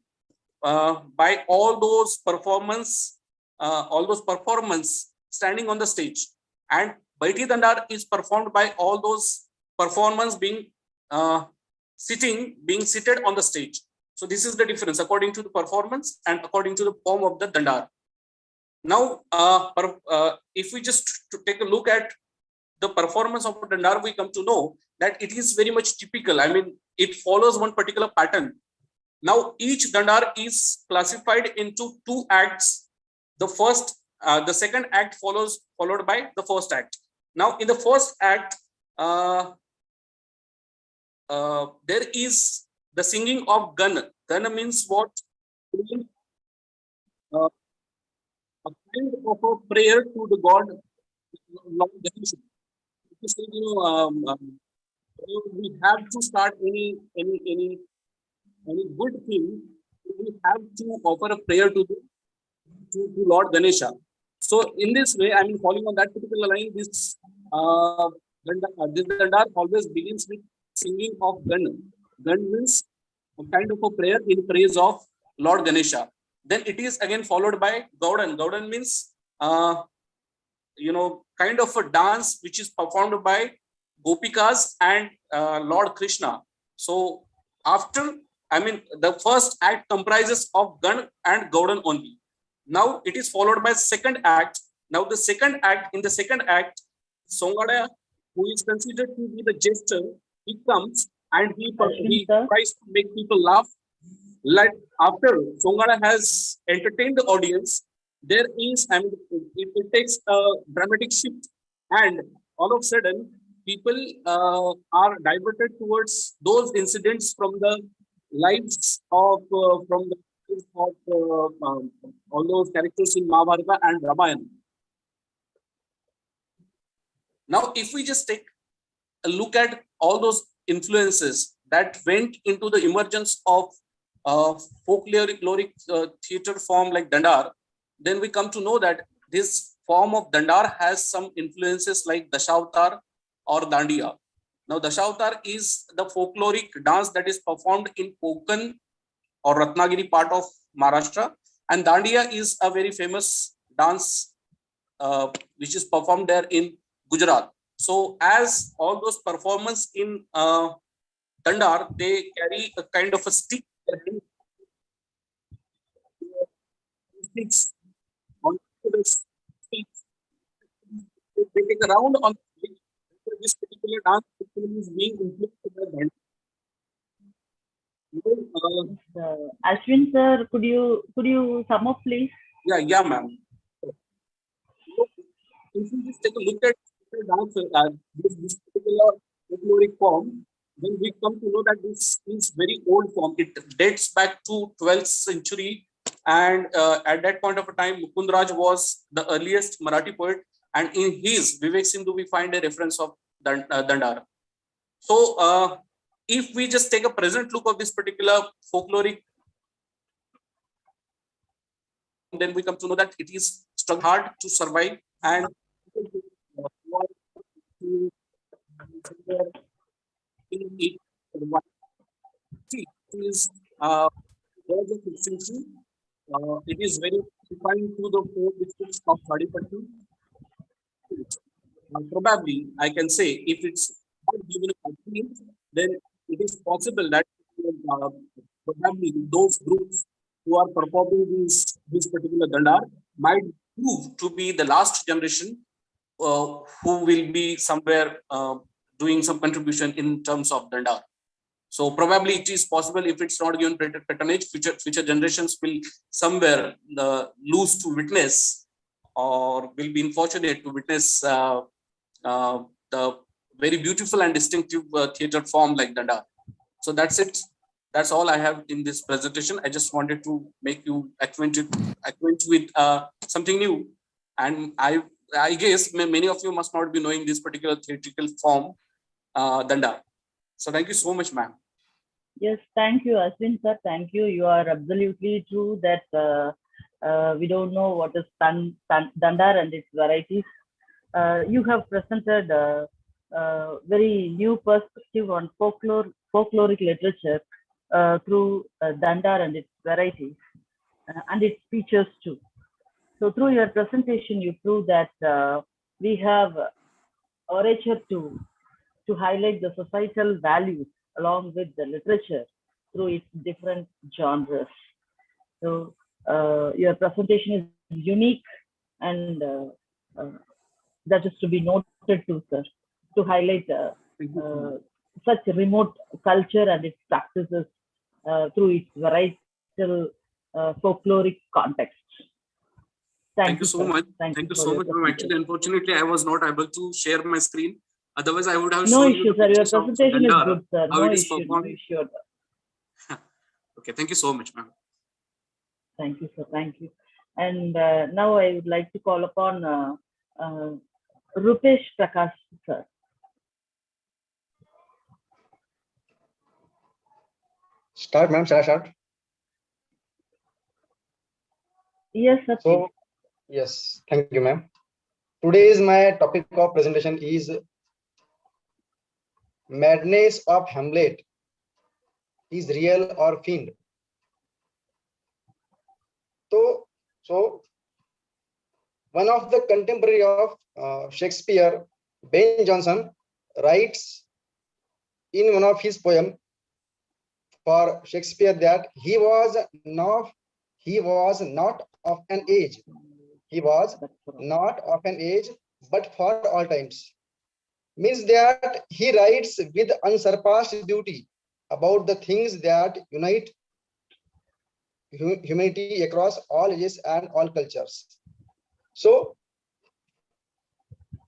by all those performance standing on the stage, and Baiti Dandar is performed by all those performers being seated on the stage. So this is the difference according to the performance and according to the form of the Dandar. Now, if we just to take a look at the performance of Dandar, we come to know that it is very much typical. I mean, it follows one particular pattern. Now, each Dandar is classified into two acts. The second act followed by the first act. Now, in the first act, there is the singing of Gan. Gan means what? A kind of a prayer to the God, Lord Ganesha. We have to start any good thing. We have to offer a prayer to Lord Ganesha. So in this way, I mean, following on that particular line, this Dandar always begins with singing of Gan. Gan means a kind of a prayer in praise of Lord Ganesha. Then it is again followed by Gaudan. Gaudan means, kind of a dance which is performed by Gopikas and Lord Krishna. So after, I mean, the first act comprises of Gan and Gaudan only. Now it is followed by second act. Now in the second act, Songada, who is considered to be the jester, he comes and he tries to make people laugh. Like after Songada has entertained the audience, there is, I mean, it takes a dramatic shift, and all of a sudden, people are diverted towards those incidents from the lives of all those characters in Mahabharata and Ramayana. Now, if we just take a look at all those influences that went into the emergence of folkloric theater form like Dandar, then we come to know that this form of Dandar has some influences like Dashavatar or Dandiya. Now, Dashavatar is the folkloric dance that is performed in Konkan or Ratnagiri part of Maharashtra, and Dandiya is a very famous dance which is performed there in Gujarat. So, as all those performers in Dandar, they carry a kind of a stick. Sticks on the sticks. They take a round on this particular dance is being influenced by Dandar. Ashwin sir, could you sum up, please? Yeah, ma'am. If you just take a look at the dance, this particular folkloric form, then we come to know that this is very old form. It dates back to 12th century, and at that point of a time, Mukundraj was the earliest Marathi poet, and in his Vivek Sindhu, we find a reference of Dandar. So, if we just take a present look of this particular folkloric, then we come to know that it is struggling hard to survive, and it is very confined to the 4 districts of Hadipatti. Probably, I can say, if it's not given a name, then it is possible that probably those groups who are performing this particular Dandar might prove to be the last generation who will be somewhere doing some contribution in terms of Dandar. So probably it is possible, if it's not given patronage, future generations will somewhere lose to witness, or will be unfortunate to witness the very beautiful and distinctive theater form like Dandar. So that's it. That's all I have in this presentation. I just wanted to make you acquainted with something new. And I guess many of you must not be knowing this particular theatrical form, Danda. So thank you so much, ma'am. Yes, thank you, Ashwin sir. Thank you. You are absolutely true that we don't know what is Dandar and its varieties. You have presented very new perspective on folkloric literature through Dandar and its varieties and its features too. So through your presentation, you prove that we have orature to highlight the societal values along with the literature through its different genres. So your presentation is unique and that is to be noted too, sir, to highlight such remote culture and its practices through its varietal folkloric context. Thank you so much. Thank you so much, ma'am. Actually, unfortunately, I was not able to share my screen. Otherwise, I would have shown you. No issue, sir. Your presentation is good, sir. No issue. No issue. Okay. Thank you so much, ma'am. Thank you, sir. Thank you. And now I would like to call upon Rupesh Prakash, sir. Start, ma'am. Shall I start? Yes, sir. So, yes, thank you, ma'am. Today's my topic of presentation is madness of Hamlet is real or fiend. So one of the contemporary of Shakespeare, Ben Jonson, writes in one of his poems for Shakespeare that he was not of an age. He was not of an age, but for all times. Means that he writes with unsurpassed beauty about the things that unite humanity across all ages and all cultures. So,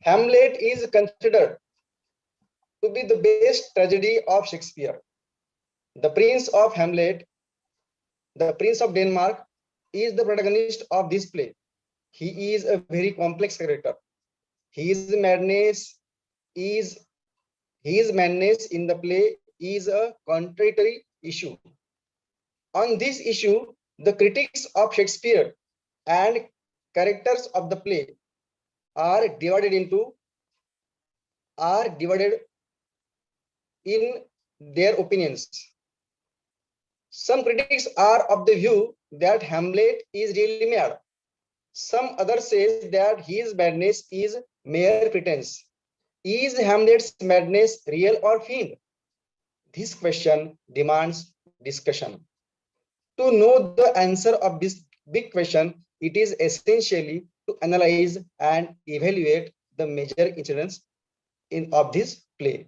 Hamlet is considered to be the best tragedy of Shakespeare. The Prince of Hamlet, the Prince of Denmark, is the protagonist of this play. He is a very complex character. His madness in the play is a contradictory issue. On this issue, the critics of Shakespeare and characters of the play are divided in their opinions. Some critics are of the view that Hamlet is really mad. Some others say that his madness is mere pretense. Is Hamlet's madness real or fiend? This question demands discussion. To know the answer of this big question, it is essentially to analyze and evaluate the major incidents of this play.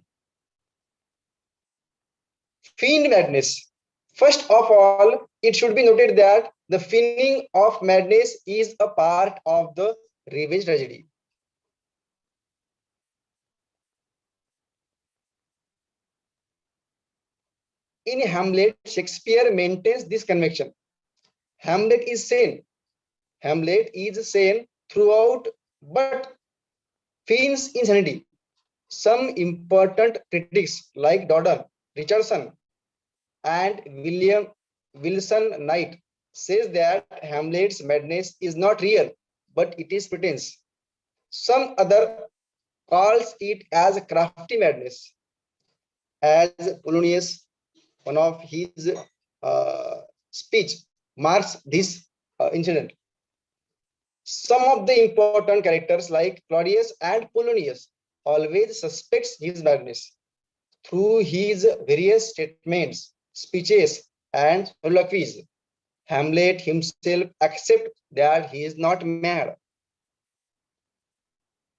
Fiend madness. First of all, it should be noted that the feeling of madness is a part of the revenge tragedy. In Hamlet, Shakespeare maintains this conviction. Hamlet is sane. Hamlet is sane throughout, but feigns insanity. Some important critics like Dodden, Richardson, and Wilson Knight says that Hamlet's madness is not real, but it is pretense. Some other calls it as crafty madness, as Polonius, one of his speech, marks this incident. Some of the important characters like Claudius and Polonius always suspects his madness through his various statements, speeches, and soliloquies. Hamlet himself accepts that he is not mad.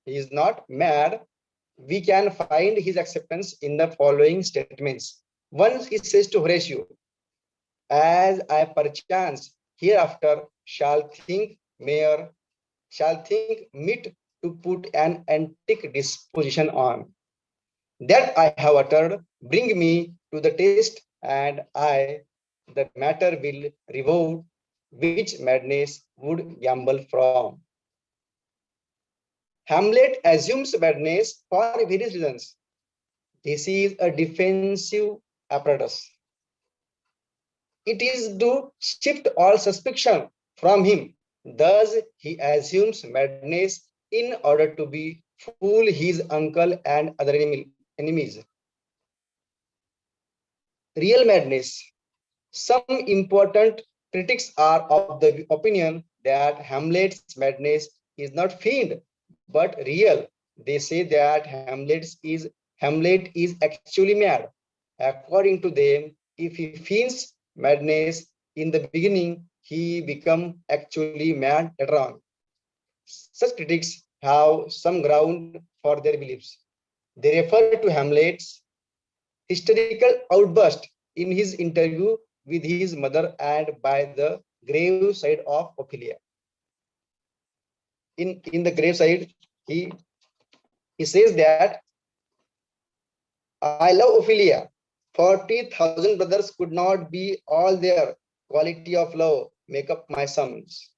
He is not mad. We can find his acceptance in the following statements. Once he says to Horatio, as I perchance hereafter shall think meet to put an antique disposition on, that I have uttered, bring me to the test, and I, the matter will revolt, which madness would gamble from. Hamlet assumes madness for various reasons. This is a defensive apparatus. It is to shift all suspicion from him. Thus, he assumes madness in order to be fool his uncle and other enemies. Real madness. Some important critics are of the opinion that Hamlet's madness is not feigned but real. They say that Hamlet is actually mad. According to them, if he feigns madness in the beginning, he become actually mad later on. Such critics have some ground for their beliefs. They refer to Hamlet's hysterical outburst in his interview with his mother and by the graveside of Ophelia. In the graveside, he says that I love Ophelia. 40,000 brothers could not be all their quality of love make up my sums.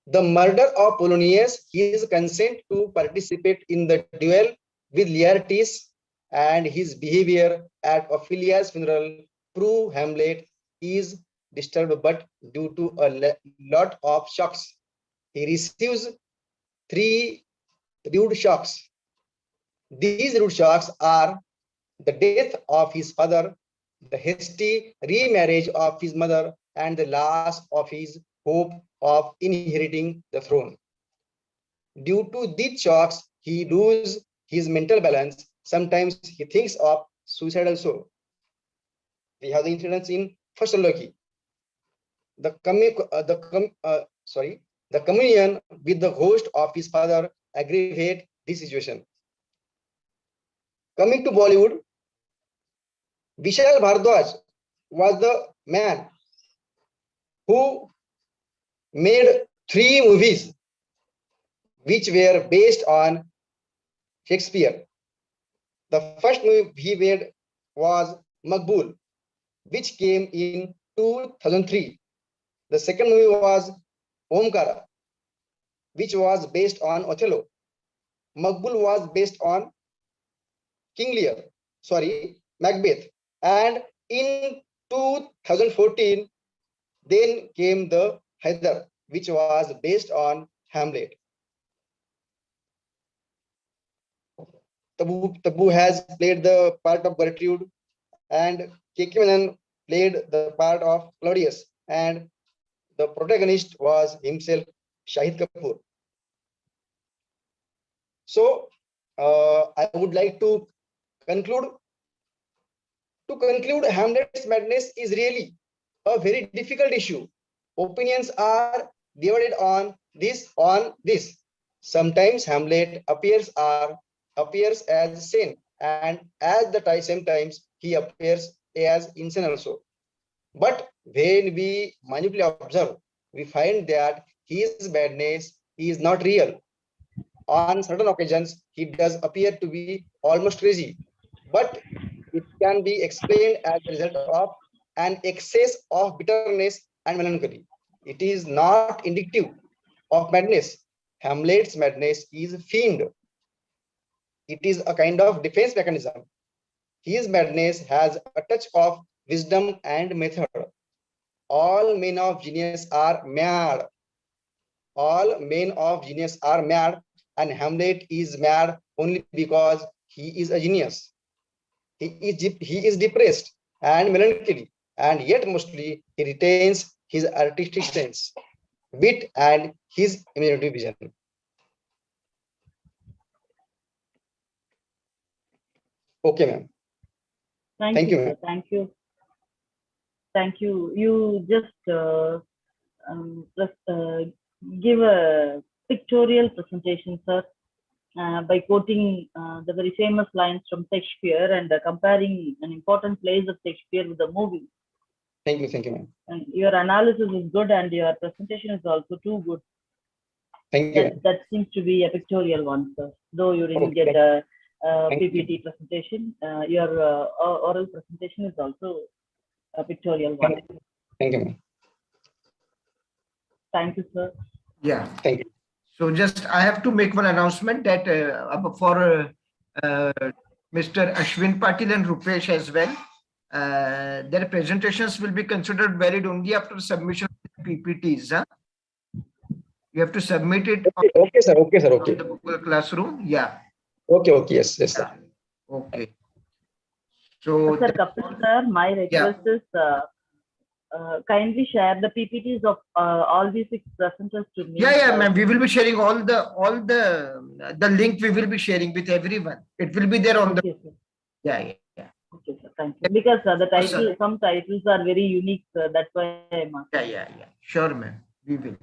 The murder of Polonius, his consent to participate in the duel with Laertes, and his behavior at Ophelia's funeral prove Hamlet is disturbed, but due to a lot of shocks. He receives 3 rude shocks. These rude shocks are the death of his father, the hasty remarriage of his mother, and the loss of his hope of inheriting the throne. Due to these shocks, he loses his mental balance. Sometimes he thinks of suicide also. We have the incidents in First Loki. The communion with the ghost of his father aggravate this situation. Coming to Bollywood, Vishal Bhardwaj was the man who made 3 movies which were based on Shakespeare. The first movie he made was Maqbool, which came in 2003. The second movie was Omkara, which was based on Othello. Maqbool was based on Macbeth. And in 2014, then came the Haidar, which was based on Hamlet. Tabu has played the part of Gertrude, and K.K. Menon played the part of Claudius, and the protagonist was himself, Shahid Kapoor. So, I would like to conclude. To conclude, Hamlet's madness is really a very difficult issue. Opinions are divided on this. Sometimes Hamlet appears as sane, and at the same times he appears as insane also. But when we minutely observe, we find that his madness is not real. On certain occasions, he does appear to be almost crazy, but it can be explained as a result of an excess of bitterness and melancholy. It is not indicative of madness. Hamlet's madness is feigned. It is a kind of defense mechanism. His madness has a touch of wisdom and method. All men of genius are mad. All men of genius are mad, and Hamlet is mad only because he is a genius. He is depressed and melancholy, and yet mostly he retains his artistic sense, wit, and his imaginative vision. Okay, ma'am. Thank you, ma'am. sir. Thank you. You just give a pictorial presentation, sir, by quoting the very famous lines from Shakespeare and comparing an important plays of Shakespeare with the movie. Thank you, ma'am. And your analysis is good, and your presentation is also too good. Thank you. That seems to be a pictorial one, sir. Though you didn't get Thank you. PPT presentation. Your oral presentation is also a pictorial one. Thank you, ma'am. Thank you, sir. Yeah. Thank you. So just I have to make one announcement that for Mr. Ashwin Patil and Rupesh as well, their presentations will be considered valid only after submission of the PPTs. Huh? You have to submit it on Okay, sir. Okay, sir. Okay. the Google Classroom. Yeah. Okay. Okay. Yes. Yes, sir. Okay. So Sir Kapil sir, my request is kindly share the PPTs of all these 6 presenters to me. yeah, ma'am. We will be sharing all the link. We will be sharing with everyone. It will be there on the. Okay, sir. Yeah. Okay, sir. Thank you. Because the title, some titles are very unique, sir. That's why I'm asking. Yeah. Sure, ma'am. We will.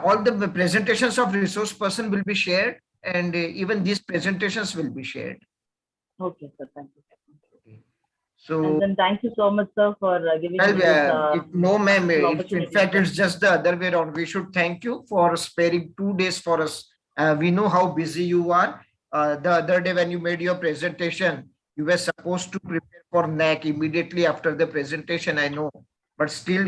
All the presentations of resource person will be shared, and even these presentations will be shared. Okay, sir. Thank you. So, And then thank you so much, sir, for giving me this. No, ma'am. opportunity. In fact, it's just the other way around. We should thank you for sparing 2 days for us. We know how busy you are. The other day when you made your presentation, you were supposed to prepare for NAC immediately after the presentation, I know. But still,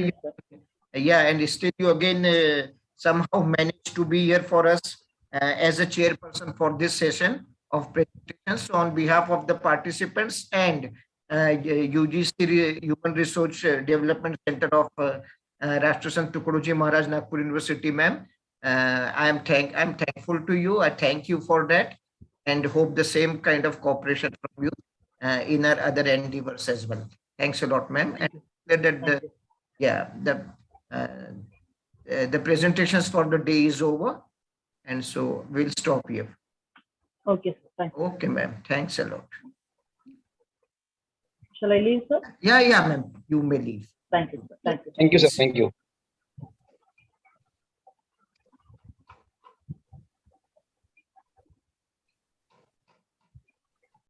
and still you again somehow managed to be here for us as a chairperson for this session of presentations. So on behalf of the participants and UGC Human Resource Development Center of Rashtrasant Tukadoji Maharaj Nagpur University, ma'am. I'm thankful to you. I thank you for that, and hope the same kind of cooperation from you in our other endeavors as well. Thanks a lot, ma'am. And the presentations for the day is over, and so we'll stop here. Okay, sir. Thank you. Okay, ma'am. Thanks a lot. Shall I leave, sir? Yeah, ma'am. You may leave. Thank you, sir. Thank you. Thank you, sir. Thank you.